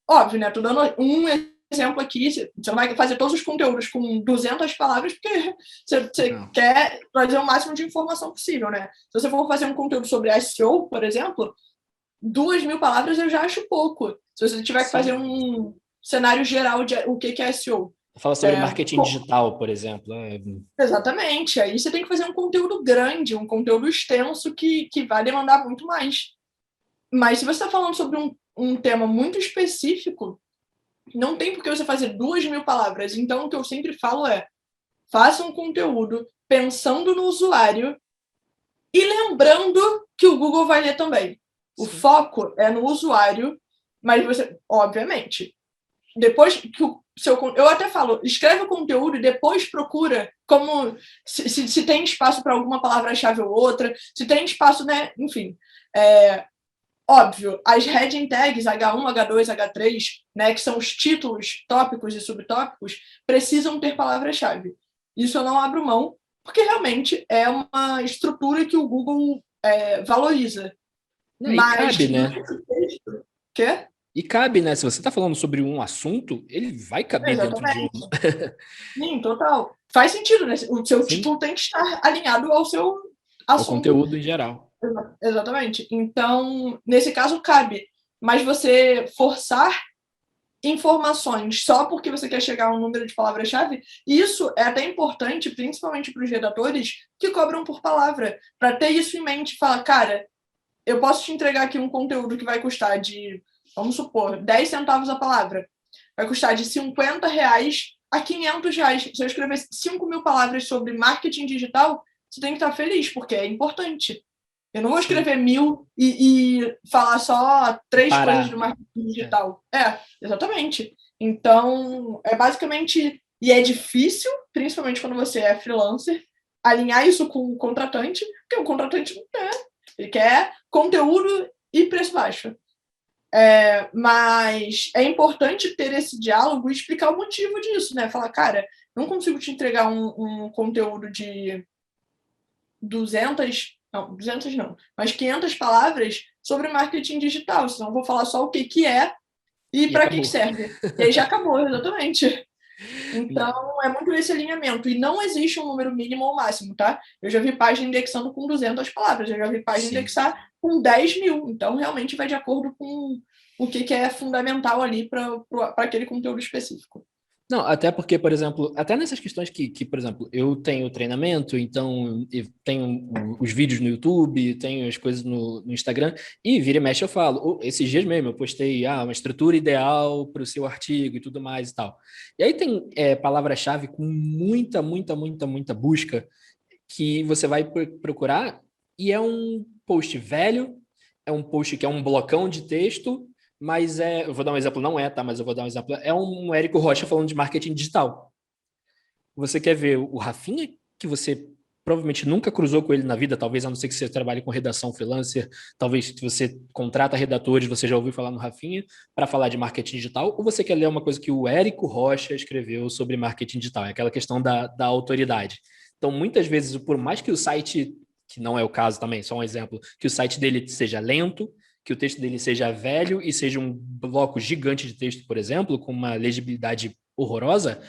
Óbvio, né? Tô dando um exemplo aqui. Você não vai fazer todos os conteúdos com 200 palavras, porque você quer trazer o máximo de informação possível, né? Se você for fazer um conteúdo sobre SEO, por exemplo, 2.000 palavras eu já acho pouco. Se você tiver que fazer um cenário geral de o que é SEO. Fala sobre marketing digital, por exemplo. Exatamente. Aí você tem que fazer um conteúdo grande, um conteúdo extenso que vai demandar muito mais. Mas se você está falando sobre um tema muito específico, não tem por que você fazer 2.000 palavras. Então, o que eu sempre falo é, faça um conteúdo pensando no usuário e lembrando que o Google vai ler também. O foco é no usuário, mas você, obviamente, depois que eu até falo, escreve o conteúdo e depois procura como se tem espaço para alguma palavra-chave ou outra, se tem espaço, né? Enfim. Óbvio, as heading tags H1, H2, H3, né, que são os títulos, tópicos e subtópicos, precisam ter palavra-chave. Isso eu não abro mão, porque realmente é uma estrutura que o Google valoriza. Não, mas cabe, né? Quê? E cabe, né? Se você está falando sobre um assunto, ele vai caber dentro de um. Sim, total. Faz sentido, né? O seu título tem que estar alinhado ao seu assunto. Ao conteúdo em geral. Exatamente. Então, nesse caso, cabe. Mas você forçar informações só porque você quer chegar a um número de palavras-chave, isso é até importante, principalmente para os redatores que cobram por palavra, para ter isso em mente. Falar, cara, eu posso te entregar aqui um conteúdo que vai custar de, vamos supor, 10 centavos a palavra. Vai custar de R$50 a R$500. Se eu escrever 5.000 palavras sobre marketing digital, você tem que estar feliz, porque é importante. Eu não vou escrever 1.000 e falar só 3 coisas do marketing digital. Exatamente. Então, é basicamente... E é difícil, principalmente quando você é freelancer, alinhar isso com o contratante, porque o contratante não quer. Ele quer conteúdo e preço baixo. Mas é importante ter esse diálogo e explicar o motivo disso, né? Falar, cara, não consigo te entregar um conteúdo de 200 não, mas 500 palavras sobre marketing digital, senão eu vou falar só o que é e para que serve. E aí já acabou, exatamente. Então, é muito esse alinhamento. E não existe um número mínimo ou máximo, tá? Eu já vi página indexando com 200 palavras, eu já vi página indexar com 10.000. Então, realmente vai de acordo com o que é fundamental ali para aquele conteúdo específico. Não, até porque, por exemplo, até nessas questões que, por exemplo, eu tenho treinamento, então eu tenho os vídeos no YouTube, tenho as coisas no Instagram, e vira e mexe eu falo, esses dias mesmo eu postei uma estrutura ideal para o seu artigo e tudo mais e tal. E aí tem palavra-chave com muita busca que você vai procurar e é um post velho, é um post que é um blocão de texto, mas eu vou dar um exemplo, não tá, mas eu vou dar um exemplo, é um Érico Rocha falando de marketing digital. Você quer ver o Rafinha, que você provavelmente nunca cruzou com ele na vida, talvez a não ser que você trabalhe com redação freelancer, talvez se você contrata redatores, você já ouviu falar no Rafinha, para falar de marketing digital, ou você quer ler uma coisa que o Érico Rocha escreveu sobre marketing digital, é aquela questão da autoridade. Então, muitas vezes, por mais que o site, que não é o caso também, só um exemplo, que o site dele seja lento, que o texto dele seja velho e seja um bloco gigante de texto, por exemplo, com uma legibilidade horrorosa,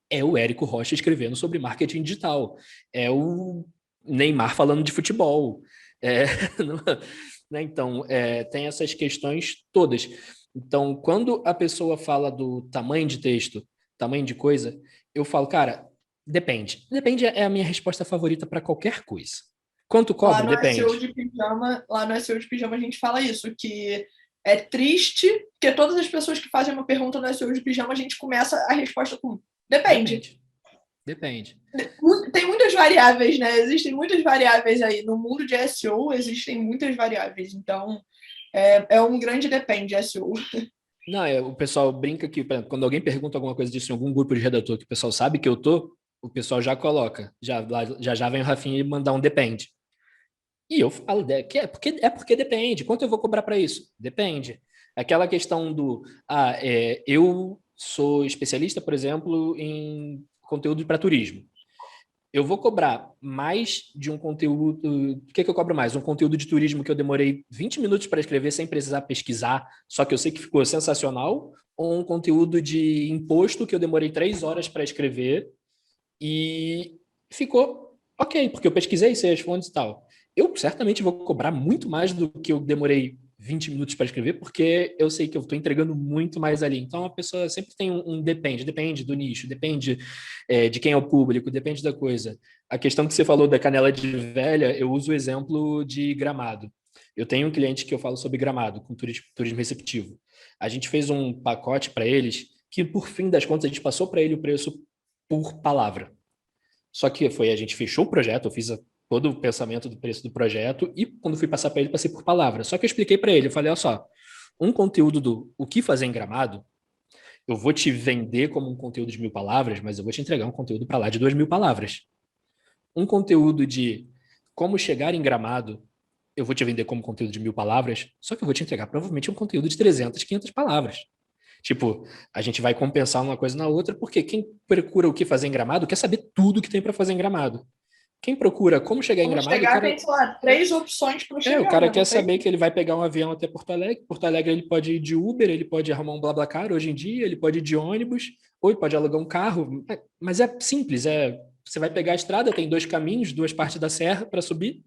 é o Érico Rocha escrevendo sobre marketing digital. É o Neymar falando de futebol. Então, tem essas questões todas. Então, quando a pessoa fala do tamanho de texto, tamanho de coisa, eu falo, cara, depende. Depende é a minha resposta favorita para qualquer coisa. Quanto cobra? Depende. Lá no SEO de pijama a gente fala isso, que é triste, porque todas as pessoas que fazem uma pergunta no SEO de pijama, a gente começa a resposta com depende. Tem muitas variáveis, né? Existem muitas variáveis aí. No mundo de SEO existem muitas variáveis. Então, é um grande depende SEO. Não, o pessoal brinca que, por exemplo, quando alguém pergunta alguma coisa disso em algum grupo de redator que o pessoal sabe que eu tô, o pessoal já coloca. Já vem o Rafinha e mandar um depende. E eu falo que é porque depende. Quanto eu vou cobrar para isso? Depende. Aquela questão eu sou especialista, por exemplo, em conteúdo para turismo. Eu vou cobrar mais de um conteúdo. O que eu cobro mais? Um conteúdo de turismo que eu demorei 20 minutos para escrever sem precisar pesquisar, só que eu sei que ficou sensacional, ou um conteúdo de imposto que eu demorei 3 horas para escrever e ficou ok, porque eu pesquisei, sei as fontes e tal. Eu certamente vou cobrar muito mais do que eu demorei 20 minutos para escrever, porque eu sei que eu estou entregando muito mais ali. Então, a pessoa sempre tem depende do nicho, depende de quem é o público, depende da coisa. A questão que você falou da canela de velha, eu uso o exemplo de Gramado. Eu tenho um cliente que eu falo sobre Gramado, com turismo receptivo. A gente fez um pacote para eles que, por fim das contas, a gente passou para ele o preço por palavra. Só que a gente fechou o projeto, eu fiz todo o pensamento do preço do projeto e quando fui passar para ele, passei por palavra. Só que eu expliquei para ele, eu falei, olha só, um conteúdo do o que fazer em Gramado, eu vou te vender como um conteúdo de 1.000 palavras, mas eu vou te entregar um conteúdo para lá de 2.000 palavras. Um conteúdo de como chegar em Gramado, eu vou te vender como conteúdo de 1.000 palavras, só que eu vou te entregar provavelmente um conteúdo de 300, 500 palavras. Tipo, a gente vai compensar uma coisa na outra, porque quem procura o que fazer em Gramado quer saber tudo que tem para fazer em Gramado. Quem procura como chegar em Como Gramado, chegar, tem, sei lá, 3 opções para o chegar, cara né? quer Não tem? saber que ele vai pegar um avião até Porto Alegre. Porto Alegre ele pode ir de Uber, ele pode arrumar um BlaBlaCar hoje em dia, ele pode ir de ônibus, ou ele pode alugar um carro. Mas é simples, você vai pegar a estrada, tem 2 caminhos, 2 partes da serra para subir,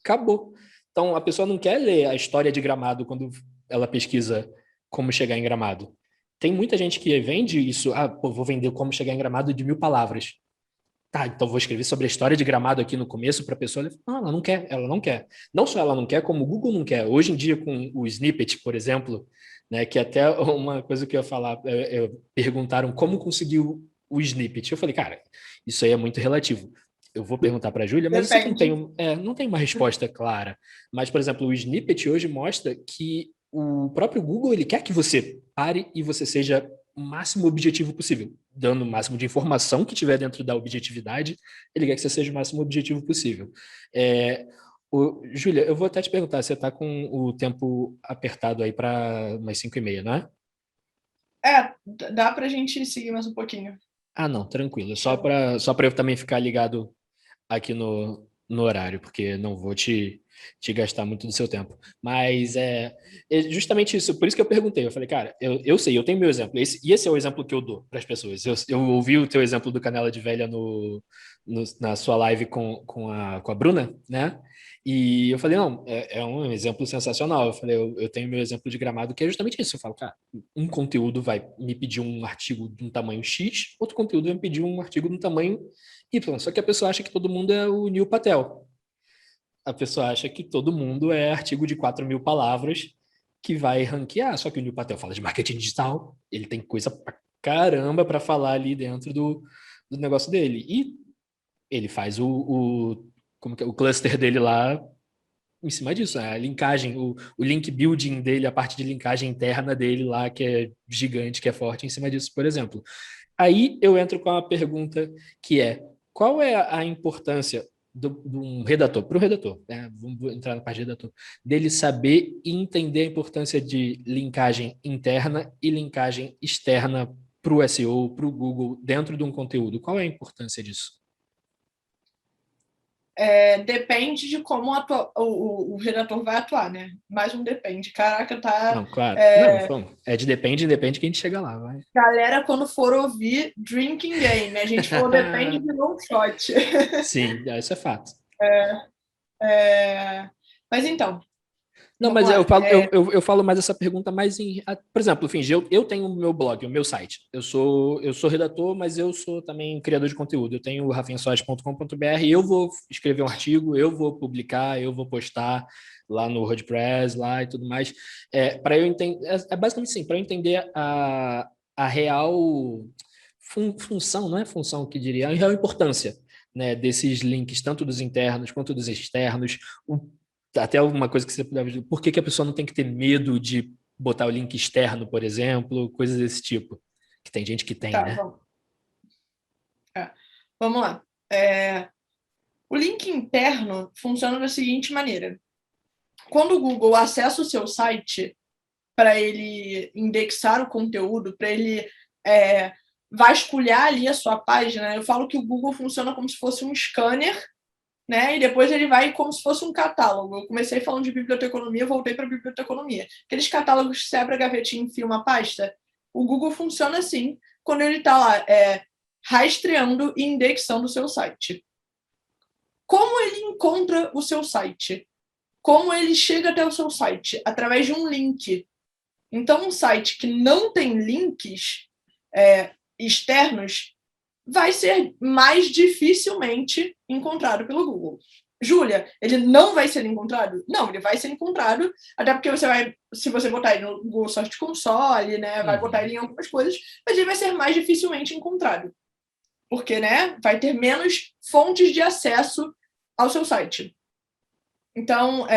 acabou. Então a pessoa não quer ler a história de Gramado quando ela pesquisa como chegar em Gramado. Tem muita gente que vende isso, vou vender como chegar em Gramado de 1.000 palavras. Tá, então vou escrever sobre a história de Gramado aqui no começo para a pessoa. Ela não quer, ela não quer. Não só ela não quer, como o Google não quer. Hoje em dia, com o snippet, por exemplo, né, que até uma coisa que eu ia falar, perguntaram como conseguir o snippet. Eu falei, cara, isso aí é muito relativo. Eu vou perguntar para a Júlia, mas isso Depende. não tem uma resposta clara. Mas, por exemplo, o snippet hoje mostra que o próprio Google ele quer que você pare e você seja o máximo objetivo possível, dando o máximo de informação que tiver dentro da objetividade, ele quer que você seja o máximo objetivo possível. Júlia, eu vou até te perguntar, você está com o tempo apertado aí para umas 5h30, não é? Dá pra gente seguir mais um pouquinho. Ah, não, tranquilo. Só para eu também ficar ligado aqui no horário, porque não vou te gastar muito do seu tempo. Mas é justamente isso, por isso que eu perguntei. Eu falei, cara, eu sei, eu tenho meu exemplo. Esse é o exemplo que eu dou para as pessoas. Eu ouvi o teu exemplo do Canela de Velha na sua live com a Bruna, né? E eu falei, não, é um exemplo sensacional. Eu falei, eu tenho meu exemplo de Gramado, que é justamente isso. Eu falo, cara, um conteúdo vai me pedir um artigo de um tamanho X, outro conteúdo vai me pedir um artigo de um tamanho Y. Só que a pessoa acha que todo mundo é o Neil Patel. A pessoa acha que todo mundo é artigo de 4.000 palavras que vai ranquear. Só que o Neil Patel fala de marketing digital, ele tem coisa pra caramba para falar ali dentro do negócio dele. E ele faz como que é, o cluster dele lá em cima disso, né? A linkagem, o link building dele, a parte de linkagem interna dele lá, que é gigante, que é forte em cima disso, por exemplo. Aí eu entro com uma pergunta que é: qual é a importância de um redator, para o redator, né? Vamos entrar na parte de redator, dele saber e entender a importância de linkagem interna e linkagem externa para o SEO, para o Google, dentro de um conteúdo? Qual é a importância disso? Depende de como o redator vai atuar, né? Mais um depende. Caraca, tá. Não, claro. Não, vamos. Depende que a gente chega lá, vai. Galera, quando for ouvir Drinking Game, a gente falou depende de long shot. Sim, isso é fato. Mas então, Não, vamos mas eu lá. falo, eu falo mais essa pergunta mais por exemplo, Finge, eu tenho o meu blog, o meu site. Eu sou redator, mas eu sou também criador de conteúdo. Eu tenho o rafinhasoares.com.br e eu vou escrever um artigo, eu vou publicar, eu vou postar lá no WordPress lá e tudo mais. Para eu entender, basicamente sim, para eu entender a real função, não é função que diria, a real importância, né, desses links, tanto dos internos quanto dos externos, até uma coisa que você puder dizer, por que a pessoa não tem que ter medo de botar o link externo, por exemplo, coisas desse tipo, que tem gente que tem, Tá, né? vamos lá. O link interno funciona da seguinte maneira. Quando o Google acessa o seu site para ele indexar o conteúdo, para ele vasculhar ali a sua página, eu falo que o Google funciona como se fosse um scanner, né? E depois ele vai como se fosse um catálogo. Eu comecei falando de biblioteconomia, voltei para biblioteconomia. Aqueles catálogos que você abre a gavetinha e enfia uma pasta, o Google funciona assim, quando ele está lá rastreando e indexando o seu site. Como ele encontra o seu site? Como ele chega até o seu site? Através de um link. Então, um site que não tem links externos vai ser mais dificilmente encontrado pelo Google. Júlia, ele não vai ser encontrado? Não, ele vai ser encontrado, até porque você vai, se você botar ele no Google Search Console, né, vai botar ele em algumas coisas, mas ele vai ser mais dificilmente encontrado. Porque, né, vai ter menos fontes de acesso ao seu site. Então,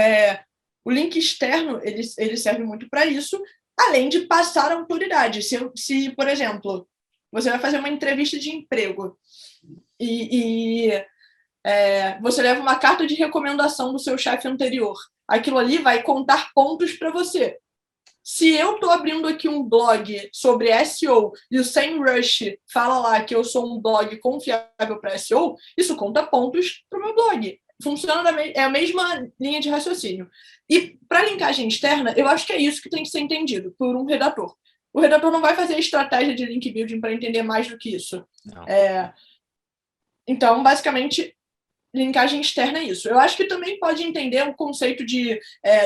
o link externo, ele serve muito para isso, além de passar a autoridade. Se, por exemplo, você vai fazer uma entrevista de emprego e você leva uma carta de recomendação do seu chefe anterior, aquilo ali vai contar pontos para você. Se eu estou abrindo aqui um blog sobre SEO e o SEMrush fala lá que eu sou um blog confiável para SEO, isso conta pontos para o meu blog. Funciona a mesma linha de raciocínio. E para linkagem externa, eu acho que é isso que tem que ser entendido por um redator. O redator não vai fazer estratégia de link building para entender mais do que isso. Então, basicamente, linkagem externa é isso. Eu acho que também pode entender o conceito de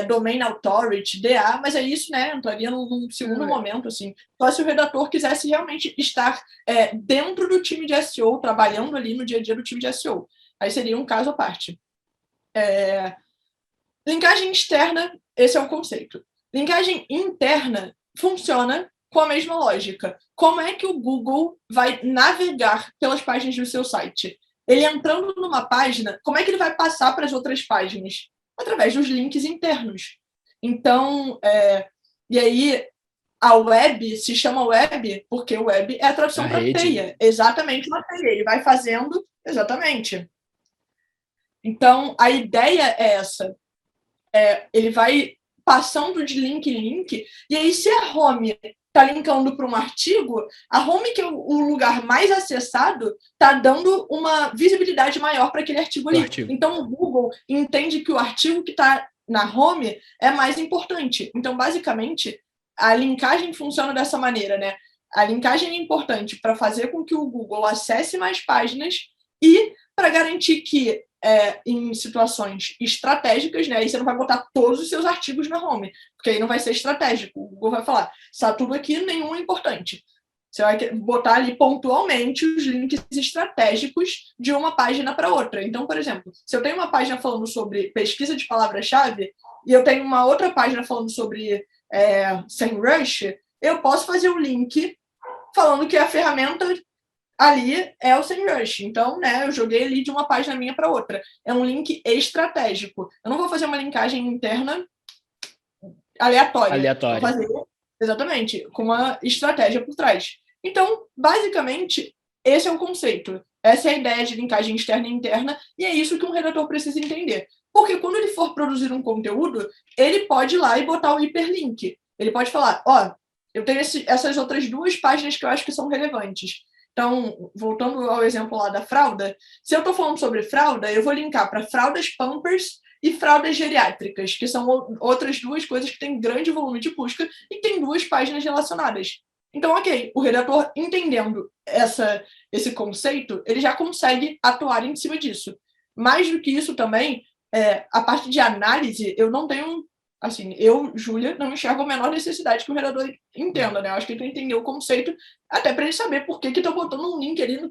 Domain Authority, DA, mas é isso, né? Entraria num segundo momento, assim. Só se o redator quisesse realmente estar dentro do time de SEO, trabalhando ali no dia a dia do time de SEO. Aí seria um caso à parte. Linkagem externa, esse é o conceito. Linkagem interna funciona com a mesma lógica. Como é que o Google vai navegar pelas páginas do seu site? Ele entrando numa página, como é que ele vai passar para as outras páginas? Através dos links internos. Então, e aí a web se chama web porque web é a tradução para teia. Exatamente uma teia. Ele vai fazendo, exatamente. Então, a ideia é essa. Ele vai passando de link em link, e aí se a home está linkando para um artigo, a home, que é o lugar mais acessado, está dando uma visibilidade maior para aquele artigo ali. Então, o Google entende que o artigo que está na home é mais importante. Então, basicamente, a linkagem funciona dessa maneira, né? A linkagem é importante para fazer com que o Google acesse mais páginas e para garantir que em situações estratégicas, né? Aí você não vai botar todos os seus artigos na home, porque aí não vai ser estratégico. O Google vai falar, está tudo aqui, nenhum é importante. Você vai botar ali pontualmente os links estratégicos de uma página para outra. Então, por exemplo, se eu tenho uma página falando sobre pesquisa de palavra-chave e eu tenho uma outra página falando sobre SEMrush, eu posso fazer um link falando que a ferramenta ali é o SEMrush. Então, né, eu joguei ali de uma página minha para outra. É um link estratégico. Eu não vou fazer uma linkagem interna aleatória. Vou fazer, exatamente, com uma estratégia por trás. Então, basicamente, esse é o conceito. Essa é a ideia de linkagem externa e interna, e é isso que um redator precisa entender. Porque quando ele for produzir um conteúdo, ele pode ir lá e botar o hiperlink. Ele pode falar, eu tenho essas outras duas páginas que eu acho que são relevantes. Então, voltando ao exemplo lá da fralda, se eu estou falando sobre fralda, eu vou linkar para fraldas Pampers e fraldas geriátricas, que são outras duas coisas que têm grande volume de busca e tem duas páginas relacionadas. Então, ok, o redator entendendo esse conceito, ele já consegue atuar em cima disso. Mais do que isso também, a parte de análise, eu não tenho... Assim, eu, Júlia, não enxergo a menor necessidade que o redator entenda, né? Eu acho que ele tem que entender o conceito, até para ele saber por que estão botando um link ali no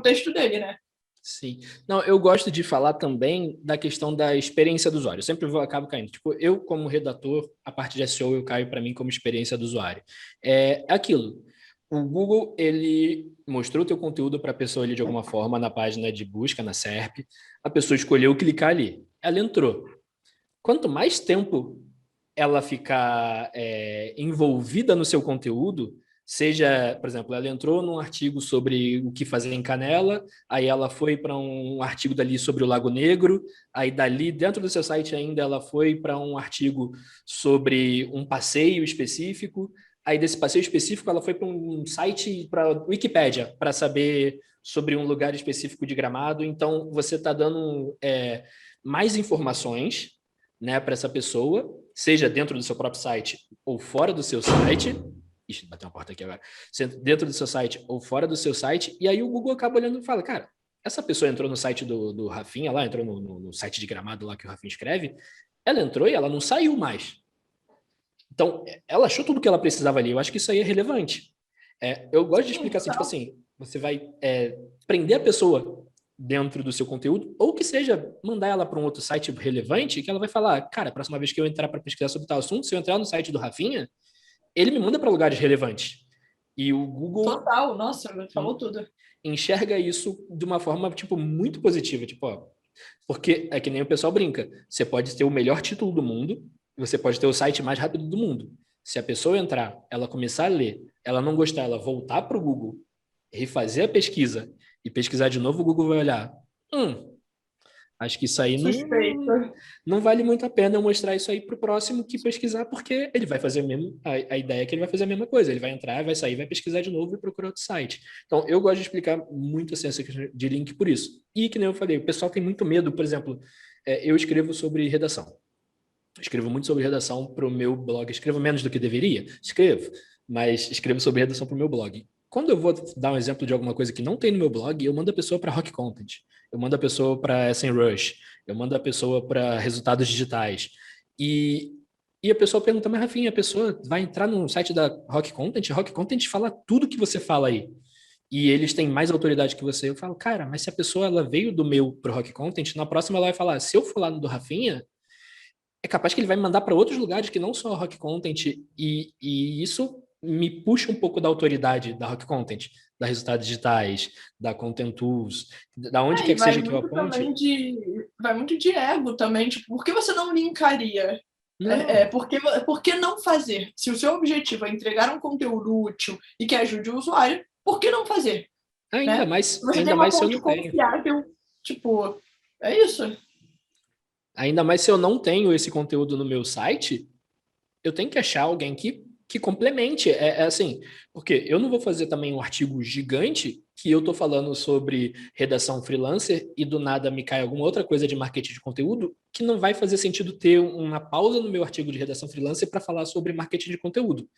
texto dele, né? Sim. Não, eu gosto de falar também da questão da experiência do usuário. Eu sempre acabo caindo. Tipo, eu, como redator, a parte de SEO, eu caio para mim como experiência do usuário. É aquilo. O Google, ele mostrou o teu conteúdo para a pessoa ali de alguma forma na página de busca, na SERP. A pessoa escolheu clicar ali. Ela entrou. Quanto mais tempo ela ficar envolvida no seu conteúdo, Seja, por exemplo, ela entrou num artigo sobre o que fazer em Canela, aí ela foi para um artigo dali sobre o Lago Negro, aí dali, dentro do seu site ainda, ela foi para um artigo sobre um passeio específico, aí desse passeio específico ela foi para um site, para Wikipédia, para saber sobre um lugar específico de Gramado. Então, você está dando mais informações, né, para essa pessoa, seja dentro do seu próprio site ou fora do seu site. Ixi, bateu uma porta aqui agora. Dentro do seu site ou fora do seu site, e aí o Google acaba olhando e fala, cara, essa pessoa entrou no site do Rafinha lá, entrou no site de Gramado lá que o Rafinha escreve, ela entrou e ela não saiu mais. Então, ela achou tudo que ela precisava ali. Eu acho que isso aí é relevante. Eu gosto de explicar assim, tipo assim, você vai prender a pessoa dentro do seu conteúdo, ou que seja, mandar ela para um outro site relevante, que ela vai falar, cara, a próxima vez que eu entrar para pesquisar sobre tal assunto, se eu entrar no site do Rafinha, ele me manda para lugares relevantes. E o Google... Total, nossa, falou tudo. Enxerga isso de uma forma, tipo, muito positiva. Tipo, ó, porque é que nem o pessoal brinca. Você pode ter o melhor título do mundo, você pode ter o site mais rápido do mundo. Se a pessoa entrar, ela começar a ler, ela não gostar, ela voltar para o Google, refazer a pesquisa e pesquisar de novo, o Google vai olhar. Acho que isso aí não vale muito a pena eu mostrar isso aí para o próximo que pesquisar, porque ele vai fazer mesmo, a ideia é que ele vai fazer a mesma coisa, ele vai entrar, vai sair, vai pesquisar de novo e procurar outro site. Então, eu gosto de explicar muito assim, essa questão de link por isso. E, que nem eu falei, o pessoal tem muito medo, por exemplo, eu escrevo sobre redação. Escrevo muito sobre redação para o meu blog. Escrevo menos do que deveria? Escrevo, mas escrevo sobre redação para o meu blog. Quando eu vou dar um exemplo de alguma coisa que não tem no meu blog, eu mando a pessoa para Rock Content, eu mando a pessoa para SEMrush, eu mando a pessoa para resultados digitais. E a pessoa pergunta, mas Rafinha, a pessoa vai entrar no site da Rock Content? Rock Content fala tudo que você fala aí. E eles têm mais autoridade que você. Eu falo, cara, mas se a pessoa ela veio do meu pro Rock Content, na próxima ela vai falar, se eu for lá no do Rafinha, é capaz que ele vai me mandar para outros lugares que não são a Rock Content, e isso me puxa um pouco da autoridade da Rock Content, da Resultados Digitais, da Content Tools, da onde quer que seja que eu aponte. Vai muito de ego também, tipo, por que você não linkaria? Por que não fazer? Se o seu objetivo é entregar um conteúdo útil e que ajude o usuário, por que não fazer? Ainda mais se eu não tenho. Confiável, tipo, é isso. Ainda mais se eu não tenho esse conteúdo no meu site, eu tenho que achar alguém que complemente. É assim, porque eu não vou fazer também um artigo gigante que eu estou falando sobre redação freelancer e do nada me cai alguma outra coisa de marketing de conteúdo que não vai fazer sentido ter uma pausa no meu artigo de redação freelancer para falar sobre marketing de conteúdo.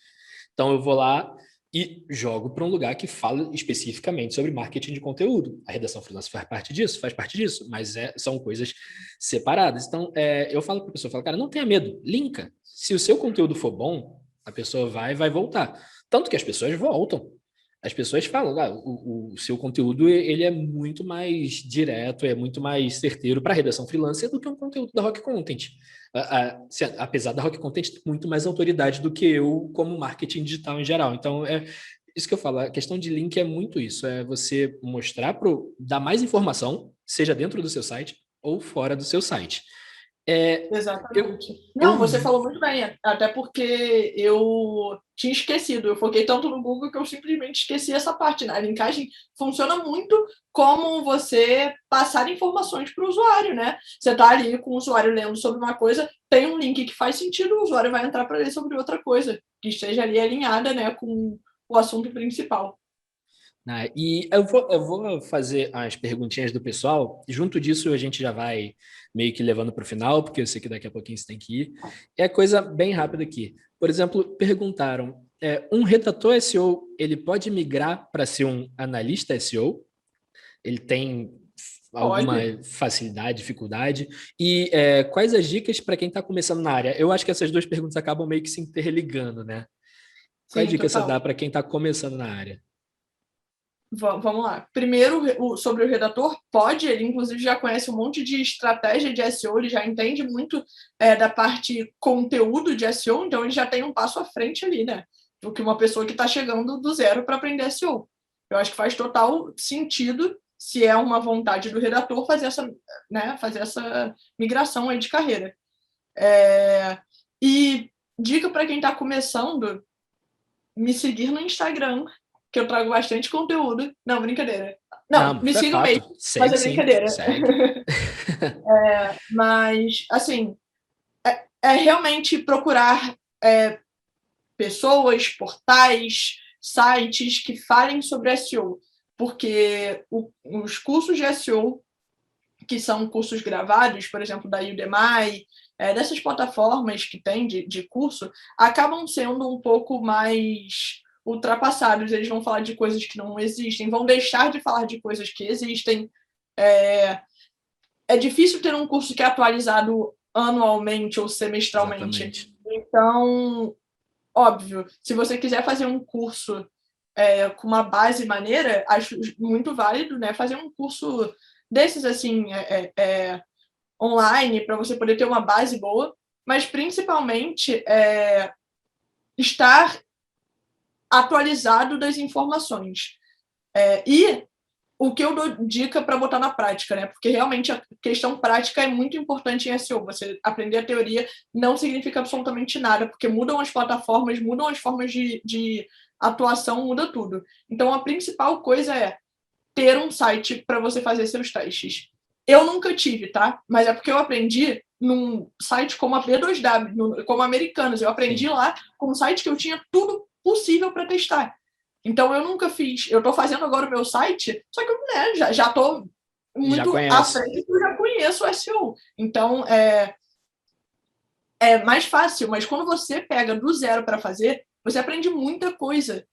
Então eu vou lá e jogo para um lugar que fala especificamente sobre marketing de conteúdo. A redação freelancer faz parte disso, mas são coisas separadas. Então, eu falo para a pessoa, cara, não tenha medo, linka. Se o seu conteúdo for bom, a pessoa vai voltar. Tanto que as pessoas voltam. As pessoas falam, o seu conteúdo ele é muito mais direto, é muito mais certeiro para a redação freelancer do que um conteúdo da Rock Content. Apesar da Rock Content ter muito mais autoridade do que eu como marketing digital em geral. Então, é isso que eu falo, a questão de link é muito isso, é você mostrar, dar mais informação, seja dentro do seu site ou fora do seu site. Exatamente. Você falou muito bem, até porque eu tinha esquecido, eu foquei tanto no Google que eu simplesmente esqueci essa parte, né? A linkagem funciona muito como você passar informações para o usuário, né? Você está ali com o usuário lendo sobre uma coisa, tem um link que faz sentido, o usuário vai entrar para ler sobre outra coisa, que esteja ali alinhada, né, com o assunto principal. E eu vou fazer as perguntinhas do pessoal, e junto disso a gente já vai meio que levando para o final, porque eu sei que daqui a pouquinho você tem que ir. É coisa bem rápida aqui. Por exemplo, perguntaram, um redator SEO, ele pode migrar para ser um analista SEO? Ele tem alguma facilidade, dificuldade? E quais as dicas para quem está começando na área? Eu acho que essas duas perguntas acabam meio que se interligando, né? Quais dicas você dá para quem está começando na área? Vamos lá. Primeiro, sobre o redator, ele inclusive já conhece um monte de estratégia de SEO, ele já entende muito da parte conteúdo de SEO, então ele já tem um passo à frente ali, né? Do que uma pessoa que está chegando do zero para aprender SEO. Eu acho que faz total sentido, se é uma vontade do redator, fazer essa migração aí de carreira. E dica para quem está começando, me seguir no Instagram, que eu trago bastante conteúdo. Não, brincadeira. Não, me é sigam fato. mesmo, Segue, mas é sim. brincadeira. Segue. Mas, assim, é realmente procurar pessoas, portais, sites que falem sobre SEO, porque os cursos de SEO, que são cursos gravados, por exemplo, da Udemy, dessas plataformas que tem de curso, acabam sendo um pouco mais ultrapassados. Eles vão falar de coisas que não existem, vão deixar de falar de coisas que existem. É difícil ter um curso que é atualizado anualmente ou semestralmente. Exatamente. Então, óbvio, se você quiser fazer um curso com uma base maneira, acho muito válido, né, fazer um curso desses, assim, online, para você poder ter uma base boa, mas principalmente estar atualizado das informações. E o que eu dou dica para botar na prática, né? Porque realmente a questão prática é muito importante em SEO. Você aprender a teoria não significa absolutamente nada, porque mudam as plataformas, mudam as formas de atuação, muda tudo. Então, a principal coisa é ter um site para você fazer seus testes. Eu nunca tive, tá? Mas é porque eu aprendi num site como a B2W, como Americanas. Eu aprendi lá com um site que eu tinha tudo possível para testar. Então, eu nunca fiz. Eu estou fazendo agora o meu site, só que eu já estou muito à frente, eu já conheço o SEO. Então, é mais fácil. Mas quando você pega do zero para fazer, você aprende muita coisa.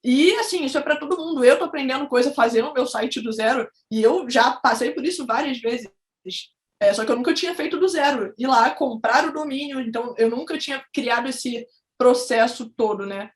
E, assim, isso é para todo mundo. Eu estou aprendendo coisa, fazendo o meu site do zero, e eu já passei por isso várias vezes. Só que eu nunca tinha feito do zero. Ir lá, comprar o domínio, então eu nunca tinha criado esse processo todo, né?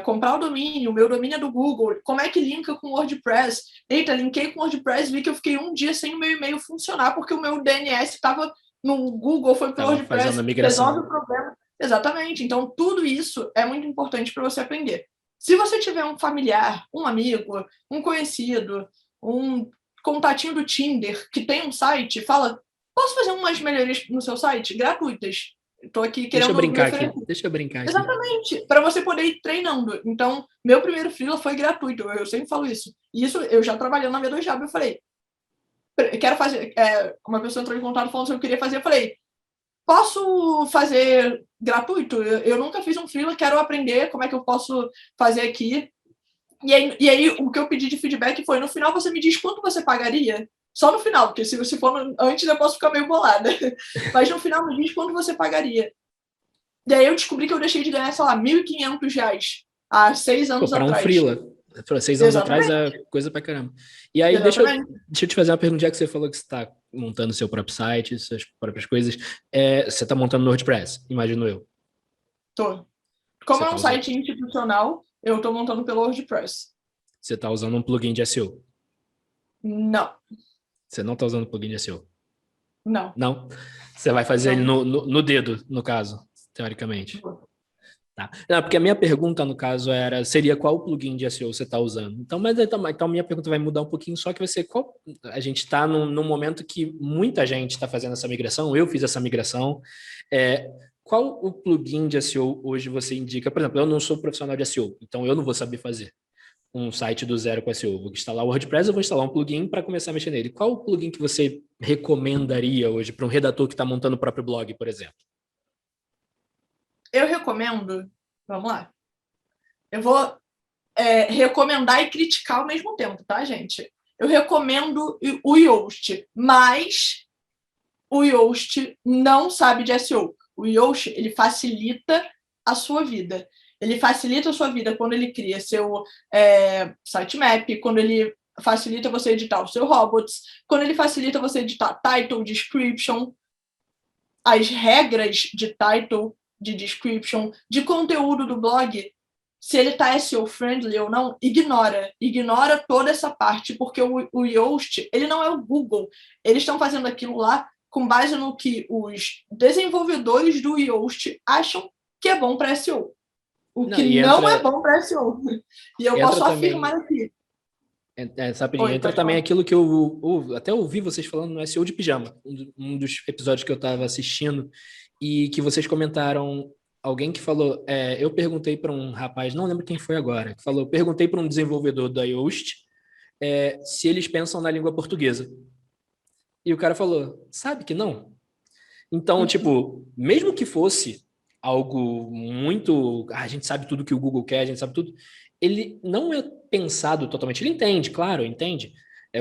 Comprar o domínio, o meu domínio é do Google, como é que linka com o WordPress? Eita, linkei com o WordPress, vi que eu fiquei um dia sem o meu e-mail funcionar, porque o meu DNS estava no Google, foi para o WordPress, resolve o problema. Exatamente, então tudo isso é muito importante para você aprender. Se você tiver um familiar, um amigo, um conhecido, um contatinho do Tinder que tem um site, fala, posso fazer umas melhorias no seu site? Gratuitas. Estou aqui querendo Deixa eu brincar aqui. Exatamente, para você poder ir treinando. Então, meu primeiro freela foi gratuito, eu sempre falo isso. E isso, eu já trabalhando na B2W, eu falei, quero fazer, uma pessoa entrou em contato falando se eu queria fazer, eu falei, posso fazer gratuito? Eu nunca fiz um freela, quero aprender como é que eu posso fazer aqui. E aí o que eu pedi de feedback foi, no final você me diz quanto você pagaria? Só no final, porque se for antes eu posso ficar meio bolada. Mas no final me diz quanto você pagaria. E aí eu descobri que eu deixei de ganhar, sei lá, R$1.500 há 6 anos atrás. Para um freela. 6 anos atrás é coisa pra caramba. E aí, deixa eu te fazer uma pergunta, já que você falou que você está montando seu próprio site, suas próprias coisas. Você está montando no WordPress, imagino eu. Tô. Como é um site institucional, eu estou montando pelo WordPress. Você está usando um plugin de SEO? Não. Você não está usando plugin de SEO? Não. Não? Você vai fazer ele no dedo, no caso, teoricamente. Tá. Não, porque a minha pergunta, no caso, seria qual plugin de SEO você está usando. Então, minha pergunta vai mudar um pouquinho, só que vai ser qual. A gente está num momento que muita gente está fazendo essa migração, eu fiz essa migração. Qual o plugin de SEO hoje você indica? Por exemplo, eu não sou profissional de SEO, então eu não vou saber fazer um site do zero com SEO. Vou instalar o WordPress, eu vou instalar um plugin para começar a mexer nele. Qual o plugin que você recomendaria hoje para um redator que está montando o próprio blog, por exemplo? Eu recomendo, vamos lá, eu vou recomendar e criticar ao mesmo tempo, tá, gente? Eu recomendo o Yoast, mas o Yoast não sabe de SEO. O Yoast, ele facilita a sua vida. Ele facilita a sua vida quando ele cria seu sitemap, quando ele facilita você editar o seu robots, quando ele facilita você editar title, description, as regras de title, de description, de conteúdo do blog, se ele está SEO friendly ou não, ignora toda essa parte, porque o Yoast, ele não é o Google. Eles estão fazendo aquilo lá com base no que os desenvolvedores do Yoast acham que é bom para SEO. O que não é bom para SEO. E eu posso afirmar aqui. Rapidinho, entra também aquilo que eu até ouvi vocês falando no SEO de pijama, um dos episódios que eu estava assistindo, e que vocês comentaram alguém que falou, eu perguntei para um rapaz, não lembro quem foi agora, que falou, perguntei para um desenvolvedor da Yoast se eles pensam na língua portuguesa. E o cara falou, sabe que não? Então, tipo, mesmo que fosse algo muito. A gente sabe tudo que o Google quer, a gente sabe tudo. Ele não é pensado totalmente. Ele entende, claro, entende.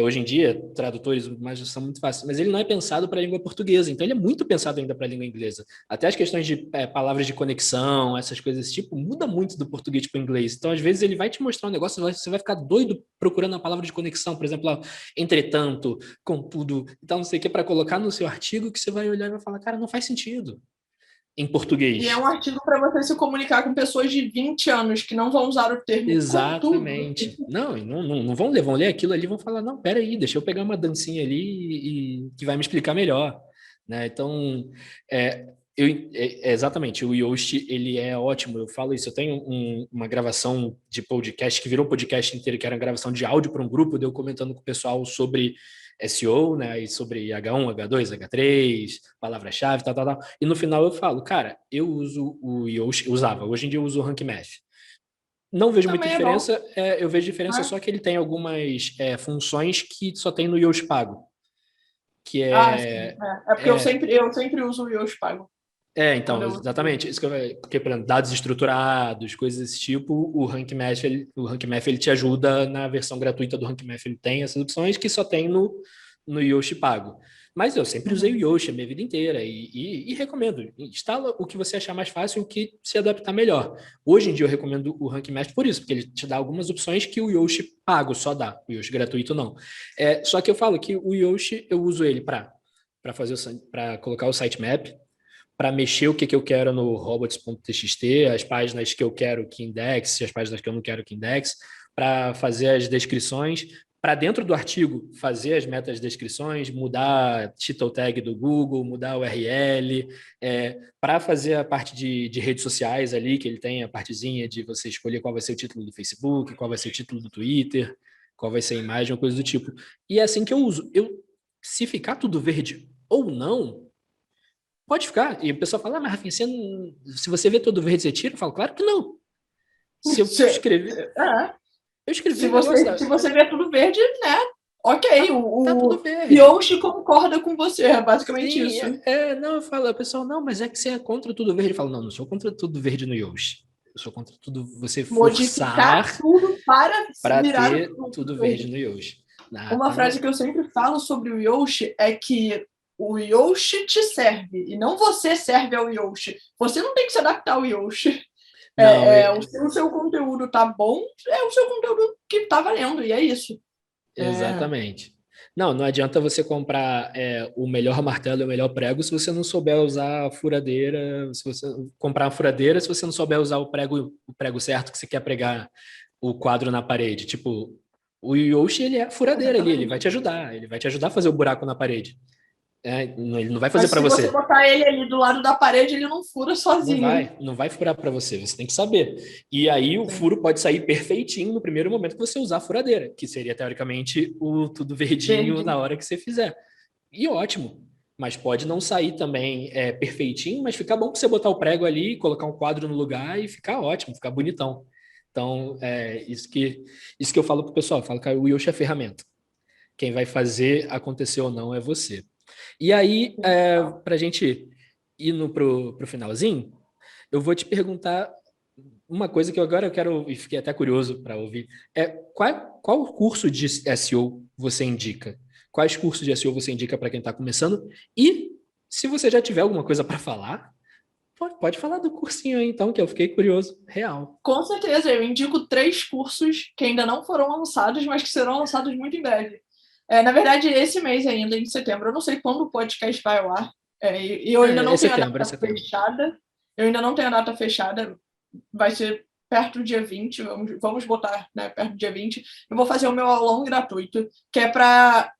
Hoje em dia, tradutores mas são muito fáceis, mas ele não é pensado para a língua portuguesa, então ele é muito pensado ainda para a língua inglesa. Até as questões de palavras de conexão, essas coisas desse tipo, muda muito do português para o inglês. Então, às vezes, ele vai te mostrar um negócio, você vai ficar doido procurando a palavra de conexão, por exemplo, lá, entretanto, contudo, então não sei o que, para colocar no seu artigo, que você vai olhar e vai falar, cara, não faz sentido em português. E é um artigo para você se comunicar com pessoas de 20 anos que não vão usar o termo Exatamente. contudo. Não vão ler, vão ler aquilo ali e vão falar, não, peraí, deixa eu pegar uma dancinha ali que vai me explicar melhor. Né? Então, exatamente, o Yoast, ele é ótimo, eu falo isso, eu tenho uma gravação de podcast, que virou um podcast inteiro, que era uma gravação de áudio para um grupo, eu comentando com o pessoal sobre SEO, né, e sobre H1, H2, H3, palavra-chave, tal. E no final eu falo, cara, eu uso o Yoast, usava, hoje em dia eu uso o Rank Math. Não vejo muita diferença, eu vejo diferença só que ele tem algumas funções que só tem no Yoast pago. Que sim. Porque eu sempre uso o Yoast pago. Então, exatamente. Isso que porque, por exemplo, dados estruturados, coisas desse tipo, o Rank Math, ele te ajuda na versão gratuita do Rank Math, ele tem essas opções que só tem no Yoast pago. Mas eu sempre usei o Yoast a minha vida inteira e recomendo. Instala o que você achar mais fácil, o que se adaptar melhor. Hoje em dia eu recomendo o Rank Math por isso, porque ele te dá algumas opções que o Yoast pago só dá, o Yoast gratuito não. Só que eu falo que o Yoast eu uso ele para colocar o sitemap, para mexer o que eu quero no robots.txt, as páginas que eu quero que indexe, as páginas que eu não quero que indexe, para fazer as descrições, para dentro do artigo fazer as metas descrições, mudar title tag do Google, mudar o URL, para fazer a parte de redes sociais ali, que ele tem a partezinha de você escolher qual vai ser o título do Facebook, qual vai ser o título do Twitter, qual vai ser a imagem, coisa do tipo. E é assim que eu uso. Se ficar tudo verde ou não, pode ficar. E o pessoal fala, mas Rafinha, se você vê todo verde, você tira? Eu falo, claro que não. Se eu escrever... Eu escrevi se você vê tudo verde, né? Ok, tá tudo verde. Yoast concorda com você, é basicamente isso. Não, eu falo, o pessoal, não, mas é que você é contra tudo verde. Eu falo, não sou contra tudo verde no Yoast. Eu sou contra tudo você forçar tudo para ter tudo verde no Yoast. Uma frase que eu sempre falo sobre o Yoast é que o Yoast te serve e não você serve ao Yoast. Você não tem que se adaptar ao Yoast. O seu conteúdo tá bom, é o seu conteúdo que tá valendo, e é isso. Exatamente. Não adianta você comprar o melhor martelo e o melhor prego se você não souber usar a furadeira, se você comprar uma furadeira, se você não souber usar o prego certo que você quer pregar o quadro na parede. Tipo, o Yoast, ele é a furadeira ali, ele vai te ajudar a fazer o buraco na parede. Ele não vai fazer para você. Se você botar ele ali do lado da parede, ele não fura sozinho. Não vai furar para você, você tem que saber. E aí o furo pode sair perfeitinho no primeiro momento que você usar a furadeira, que seria teoricamente o tudo verdinho na hora que você fizer. E ótimo. Mas pode não sair também perfeitinho, mas ficar bom para você botar o prego ali, colocar um quadro no lugar e ficar ótimo, ficar bonitão. Então, isso que eu falo pro pessoal, eu falo que o Yoast é ferramenta. Quem vai fazer acontecer ou não é você. E aí, para a gente ir pro finalzinho, eu vou te perguntar uma coisa que agora eu quero, e fiquei até curioso para ouvir, qual curso de SEO você indica? Quais cursos de SEO você indica para quem está começando? E se você já tiver alguma coisa para falar, pode falar do cursinho aí, então, que eu fiquei curioso, real. Com certeza, eu indico 3 cursos que ainda não foram lançados, mas que serão lançados muito em breve. Na verdade, esse mês ainda, em setembro, eu não sei quando o podcast vai ao ar, e eu ainda não tenho a data fechada. Eu ainda não tenho a data fechada, vai ser perto do dia 20, vamos botar, né, perto do dia 20. Eu vou fazer o meu aulão gratuito, que é para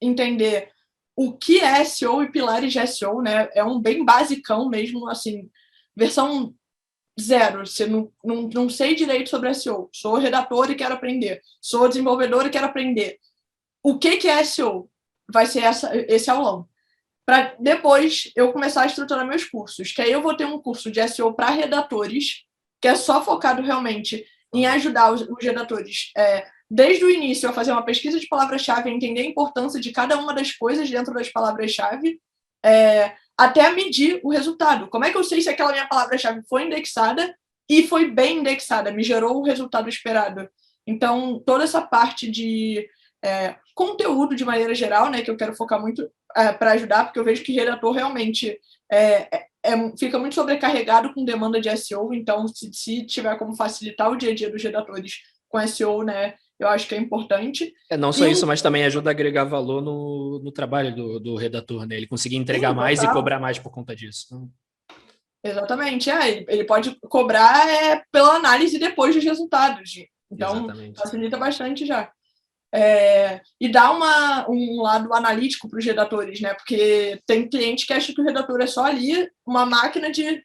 entender o que é SEO e pilares de SEO, né? É um bem basicão mesmo, assim, versão 0. Você não sei direito sobre SEO. Sou redator e quero aprender. Sou desenvolvedor e quero aprender. O que é SEO? Vai ser esse aulão. para depois eu começar a estruturar meus cursos. Que aí eu vou ter um curso de SEO para redatores, que é só focado realmente em ajudar os redatores desde o início a fazer uma pesquisa de palavra-chave, a entender a importância de cada uma das coisas dentro das palavras-chave, até medir o resultado. Como é que eu sei se aquela minha palavra-chave foi indexada e foi bem indexada, me gerou o resultado esperado? Então, toda essa parte de conteúdo de maneira geral, né, que eu quero focar muito para ajudar, porque eu vejo que redator realmente fica muito sobrecarregado com demanda de SEO, então se tiver como facilitar o dia a dia dos redatores com SEO, né, eu acho que é importante. Não só isso, mas também ajuda a agregar valor no trabalho do redator, né? Ele conseguir entregar mais e cobrar mais por conta disso. Exatamente. Ele pode cobrar pela análise depois dos resultados. Então, exatamente, facilita bastante já. E dá um lado analítico para os redatores, né? Porque tem cliente que acha que o redator é só ali uma máquina de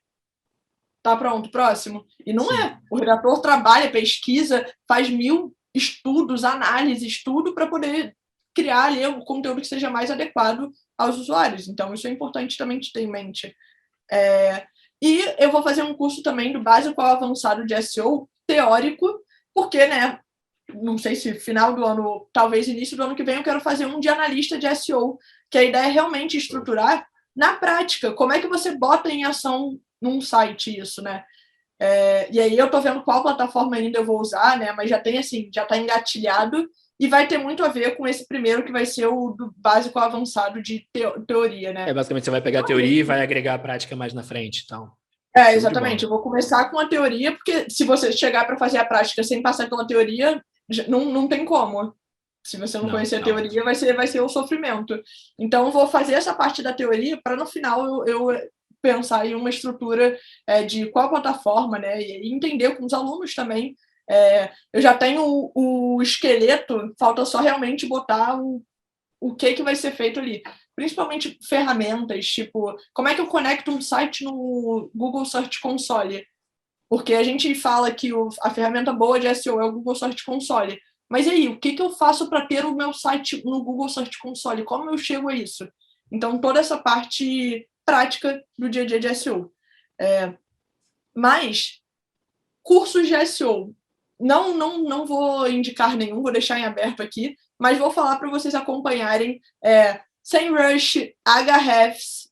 tá pronto, próximo. E não é. O redator trabalha, pesquisa, faz 1000 estudos, análises, tudo para poder criar ali um conteúdo que seja mais adequado aos usuários. Então, isso é importante também ter em mente. E eu vou fazer um curso também do básico ao avançado de SEO teórico, porque, né, não sei se final do ano, talvez início do ano que vem, eu quero fazer um de analista de SEO, que a ideia é realmente estruturar na prática, como é que você bota em ação num site isso, né? E aí eu tô vendo qual plataforma ainda eu vou usar, né? Mas já tem assim, já tá engatilhado e vai ter muito a ver com esse primeiro que vai ser o do básico ao avançado de teoria, né? Basicamente você vai pegar a teoria e vai agregar a prática mais na frente, então. Exatamente. Eu vou começar com a teoria, porque se você chegar para fazer a prática sem passar pela teoria, não tem como. Se você não conhecer a teoria, vai ser um sofrimento. Então, eu vou fazer essa parte da teoria para, no final, eu pensar em uma estrutura de qual plataforma, né? E entender com os alunos também. Eu já tenho o esqueleto, falta só realmente botar o que vai ser feito ali. Principalmente ferramentas, tipo, como é que eu conecto um site no Google Search Console? Porque a gente fala que a ferramenta boa de SEO é o Google Search Console. Mas e aí, o que eu faço para ter o meu site no Google Search Console? Como eu chego a isso? Então, toda essa parte prática do dia a dia de SEO. Mas, cursos de SEO. Não vou indicar nenhum, vou deixar em aberto aqui, mas vou falar para vocês acompanharem SEMrush, Ahrefs,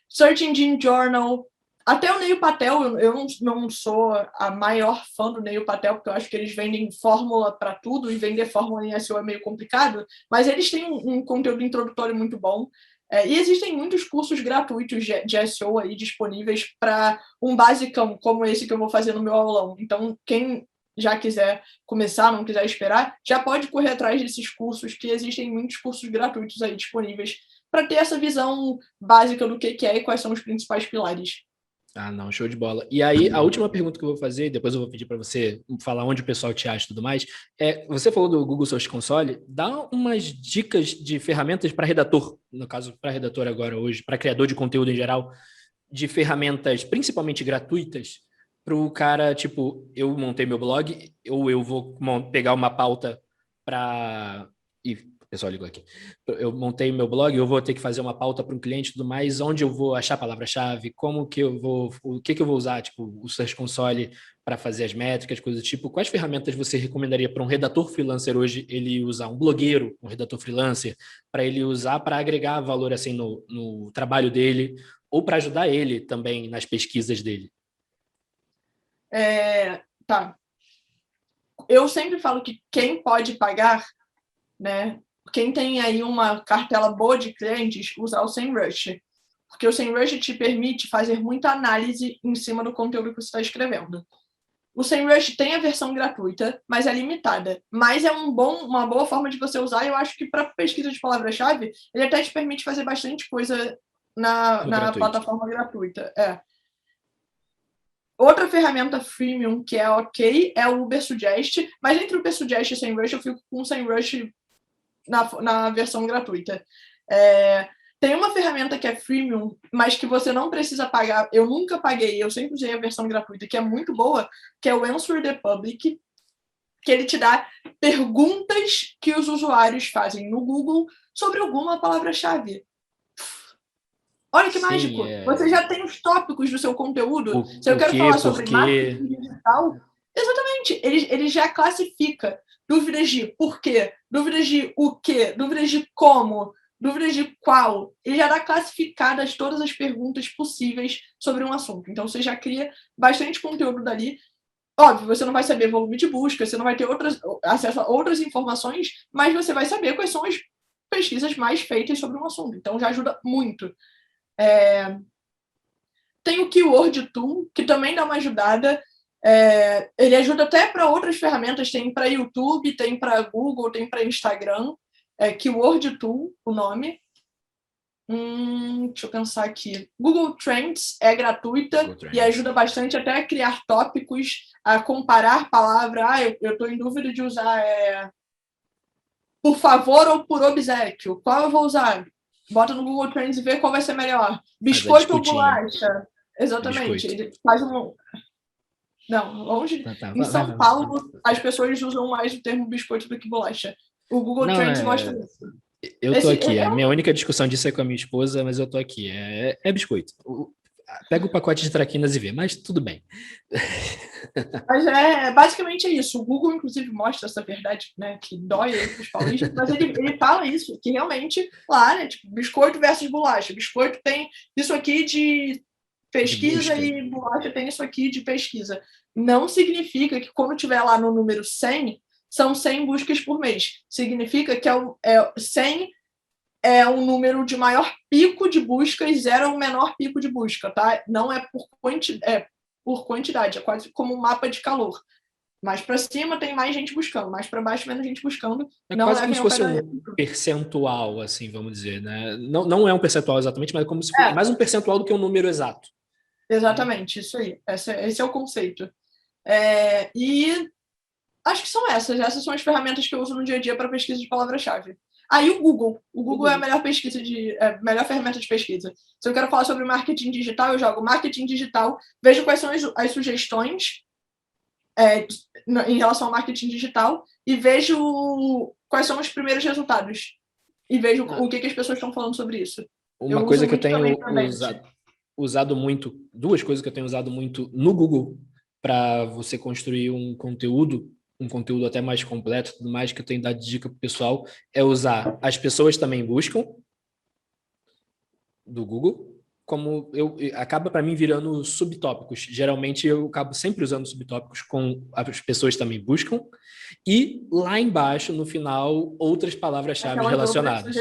Search Engine Journal, até o Neil Patel. Eu não sou a maior fã do Neil Patel, porque eu acho que eles vendem fórmula para tudo, e vender fórmula em SEO é meio complicado, mas eles têm um conteúdo introdutório muito bom. E existem muitos cursos gratuitos de SEO aí disponíveis para um basicão, como esse que eu vou fazer no meu aulão. Então, quem já quiser começar, não quiser esperar, já pode correr atrás desses cursos, que existem muitos cursos gratuitos aí disponíveis para ter essa visão básica do que é e quais são os principais pilares. Não, show de bola. E aí, a última pergunta que eu vou fazer, depois eu vou pedir para você falar onde o pessoal te acha e tudo mais, você falou do Google Search Console, dá umas dicas de ferramentas para redator, no caso, para redator agora hoje, para criador de conteúdo em geral, de ferramentas principalmente gratuitas, para o cara, tipo, eu montei meu blog, ou eu vou pegar uma pauta para... O pessoal ligou aqui. Eu montei meu blog, eu vou ter que fazer uma pauta para um cliente e tudo mais, onde eu vou achar a palavra-chave, como que eu vou, o que eu vou usar, tipo, o Search Console para fazer as métricas, coisas do tipo. Quais ferramentas você recomendaria para um redator freelancer hoje ele usar, um blogueiro, um redator freelancer, para ele usar para agregar valor assim no trabalho dele ou para ajudar ele também nas pesquisas dele? Tá. Eu sempre falo que quem pode pagar, né? Quem tem aí uma cartela boa de clientes, usar o SEMrush. Porque o SEMrush te permite fazer muita análise em cima do conteúdo que você está escrevendo. O SEMrush tem a versão gratuita, mas é limitada. Mas é uma boa forma de você usar. Eu acho que para pesquisa de palavra-chave, ele até te permite fazer bastante coisa na plataforma gratuita. Outra ferramenta freemium que é ok é o Ubersuggest, mas entre o Ubersuggest e o SEMrush, eu fico com o SEMrush na versão gratuita. Tem uma ferramenta que é freemium, mas que você não precisa pagar. Eu nunca paguei, eu sempre usei a versão gratuita, que é muito boa, que é o Answer the Public, que ele te dá perguntas que os usuários fazem no Google sobre alguma palavra-chave. Olha que Sim, mágico! Você já tem os tópicos do seu conteúdo. Se eu o quero quê, falar por sobre quê? marketing digital, exatamente, ele já classifica dúvidas de por quê, dúvidas de o quê, dúvidas de como, dúvidas de qual. Ele já dá classificadas todas as perguntas possíveis sobre um assunto. Então, você já cria bastante conteúdo dali. Óbvio, você não vai saber volume de busca, você não vai ter acesso a outras informações, mas você vai saber quais são as pesquisas mais feitas sobre um assunto. Então, já ajuda muito. Tem o Keyword Tool, que também dá uma ajudada. Ele ajuda até para outras ferramentas, tem para YouTube, tem para Google, tem para Instagram. Keyword Tool, o nome. Deixa eu pensar aqui. Google Trends é gratuita Google Trends. E ajuda bastante até a criar tópicos, a comparar palavra. Eu estou em dúvida de usar por favor ou por obséquio. Qual eu vou usar? Bota no Google Trends e vê qual vai ser melhor. Biscoito ou bolacha? Exatamente. Biscoito. Ele faz um... Não, longe. Tá, Em São Paulo, as pessoas usam mais o termo biscoito do que bolacha. O Google Não, Trends gosta disso. Eu tô aqui. A minha única discussão disso é com a minha esposa, mas eu tô aqui. É biscoito. Pega o pacote de traquinas e vê, mas tudo bem. Mas basicamente é isso. O Google, inclusive, mostra essa verdade, né, que dói os paulistas, mas ele fala isso, que realmente, lá, né, tipo, biscoito versus bolacha. Biscoito tem isso aqui de pesquisa e bolacha tem isso aqui de pesquisa. Não significa que quando tiver lá no número 100, são 100 buscas por mês. Significa que 100 é um número de maior pico de busca e 0 é o menor pico de busca, tá? Não é por quantidade, é quase como um mapa de calor. Mais para cima tem mais gente buscando, mais para baixo menos gente buscando. Não quase como se fosse um percentual, assim, vamos dizer, né? Não é um percentual exatamente, mas como se fosse mais um percentual do que um número exato. Exatamente, isso aí. Esse é o conceito. E acho que são essas. Essas são as ferramentas que eu uso no dia a dia para pesquisa de palavra-chave. Aí o Google. O Google é a melhor melhor ferramenta de pesquisa. Se eu quero falar sobre marketing digital, eu jogo marketing digital, vejo quais são as sugestões em relação ao marketing digital e vejo quais são os primeiros resultados. E vejo o que as pessoas estão falando sobre isso. Uma coisa que eu tenho usado muito, duas coisas que eu tenho usado muito no Google para você construir um conteúdo até mais completo, tudo mais, que eu tenho dado dica pro pessoal, é usar as pessoas também buscam do Google, como acaba para mim virando subtópicos. Geralmente eu acabo sempre usando subtópicos com as pessoas também buscam e lá embaixo, no final, outras palavras-chave relacionadas.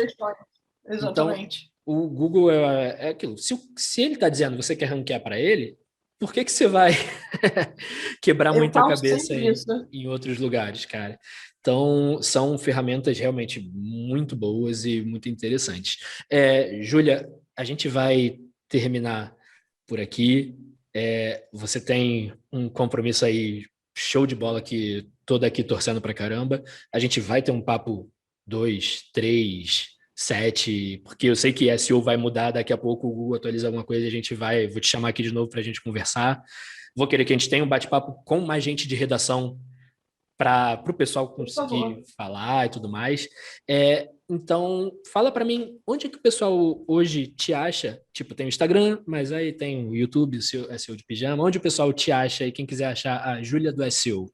Exatamente. Então, o Google é aquilo. Se ele está dizendo que você quer ranquear para ele, por que você vai quebrar muita cabeça em outros lugares, cara? Então, são ferramentas realmente muito boas e muito interessantes. Júlia, a gente vai terminar por aqui. Você tem um compromisso aí, show de bola, que tô daqui torcendo pra caramba. A gente vai ter um papo 2, 3, 7, porque eu sei que SEO vai mudar, daqui a pouco o Google atualiza alguma coisa, vou te chamar aqui de novo para a gente conversar. Vou querer que a gente tenha um bate-papo com mais gente de redação para o pessoal conseguir falar e tudo mais. Então, fala para mim, onde é que o pessoal hoje te acha? Tipo, tem o Instagram, mas aí tem o YouTube, o SEO de Pijama. Onde o pessoal te acha e quem quiser achar a Júlia do SEO?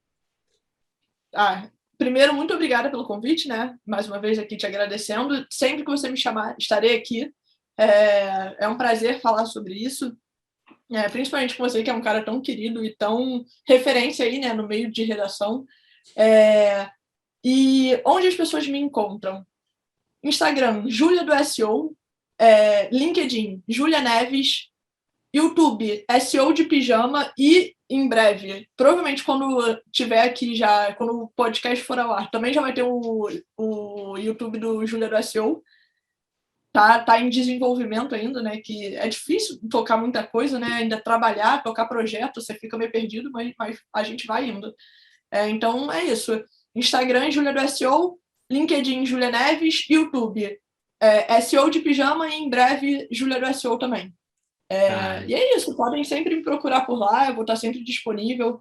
Primeiro, muito obrigada pelo convite, né? Mais uma vez aqui te agradecendo. Sempre que você me chamar, estarei aqui. É um prazer falar sobre isso. Principalmente com você, que é um cara tão querido e tão referência aí, né, no meio de redação. E onde as pessoas me encontram? Instagram, Júlia do SEO. LinkedIn, Júlia Neves. YouTube, SEO de Pijama e em breve, provavelmente quando tiver aqui já, quando o podcast for ao ar, também já vai ter o YouTube do Júlia do SEO. Tá em desenvolvimento ainda, né? Que é difícil tocar muita coisa, né? Ainda trabalhar, tocar projeto, você fica meio perdido, mas a gente vai indo. Então é isso. Instagram, Júlia do SEO, LinkedIn, Júlia Neves, YouTube. SEO de Pijama e em breve, Júlia do SEO também. E é isso, podem sempre me procurar por lá, eu vou estar sempre disponível.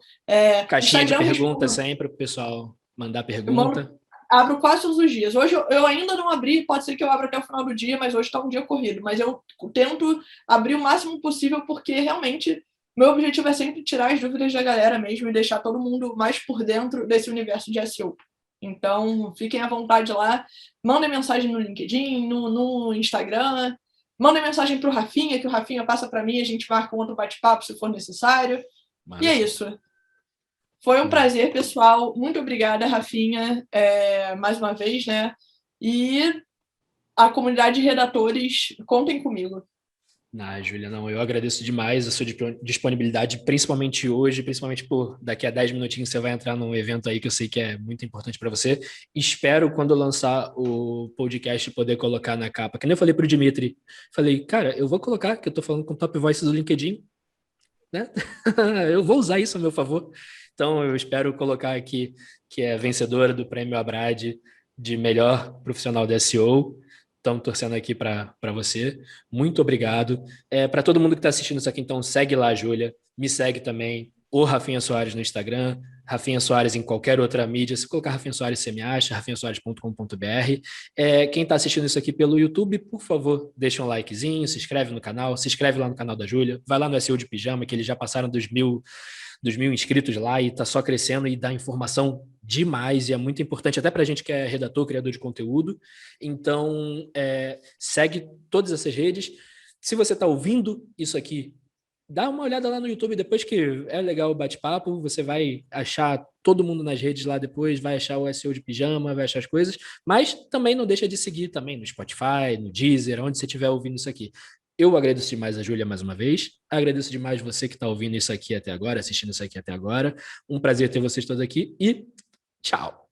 Caixinha Instagram, de perguntas sempre para o pessoal mandar pergunta. Abro quase todos os dias. Hoje eu ainda não abri, pode ser que eu abra até o final do dia, mas hoje está um dia corrido. Mas eu tento abrir o máximo possível, porque realmente meu objetivo é sempre tirar as dúvidas da galera mesmo e deixar todo mundo mais por dentro desse universo de SEO. Então, fiquem à vontade lá, mandem mensagem no LinkedIn, no Instagram, mandem mensagem para o Rafinha, que o Rafinha passa para mim, a gente marca um outro bate-papo se for necessário. E é isso. Foi um prazer, pessoal. Muito obrigada, Rafinha, mais uma vez, né? E a comunidade de redatores, contem comigo. Júlia, não, eu agradeço demais a sua disponibilidade, principalmente hoje, principalmente por daqui a 10 minutinhos você vai entrar num evento aí que eu sei que é muito importante para você. Espero, quando eu lançar o podcast, poder colocar na capa. Que nem eu falei para o Dimitri, falei, cara, eu vou colocar, que eu estou falando com o Top Voice do LinkedIn, né? Eu vou usar isso a meu favor. Então, eu espero colocar aqui que é vencedora do Prêmio Abrad de melhor profissional de SEO. Estamos torcendo aqui para você. Muito obrigado. Para todo mundo que está assistindo isso aqui, então segue lá a Júlia. Me segue também. O Rafinha Soares no Instagram. Rafinha Soares em qualquer outra mídia. Se colocar Rafinha Soares, você me acha. rafinhasoares.com.br. Quem está assistindo isso aqui pelo YouTube, por favor, deixa um likezinho, se inscreve no canal, se inscreve lá no canal da Júlia. Vai lá no SEO de Pijama, que eles já passaram dos mil inscritos lá e está só crescendo e dá informação demais e é muito importante até para a gente que é redator, criador de conteúdo. Então, segue todas essas redes. Se você está ouvindo isso aqui, dá uma olhada lá no YouTube, depois que é legal o bate-papo, você vai achar todo mundo nas redes lá depois, vai achar o SEO de Pijama, vai achar as coisas, mas também não deixa de seguir também no Spotify, no Deezer, onde você estiver ouvindo isso aqui. Eu agradeço demais a Júlia mais uma vez, agradeço demais você que está ouvindo isso aqui até agora, assistindo isso aqui até agora. Um prazer ter vocês todos aqui e tchau!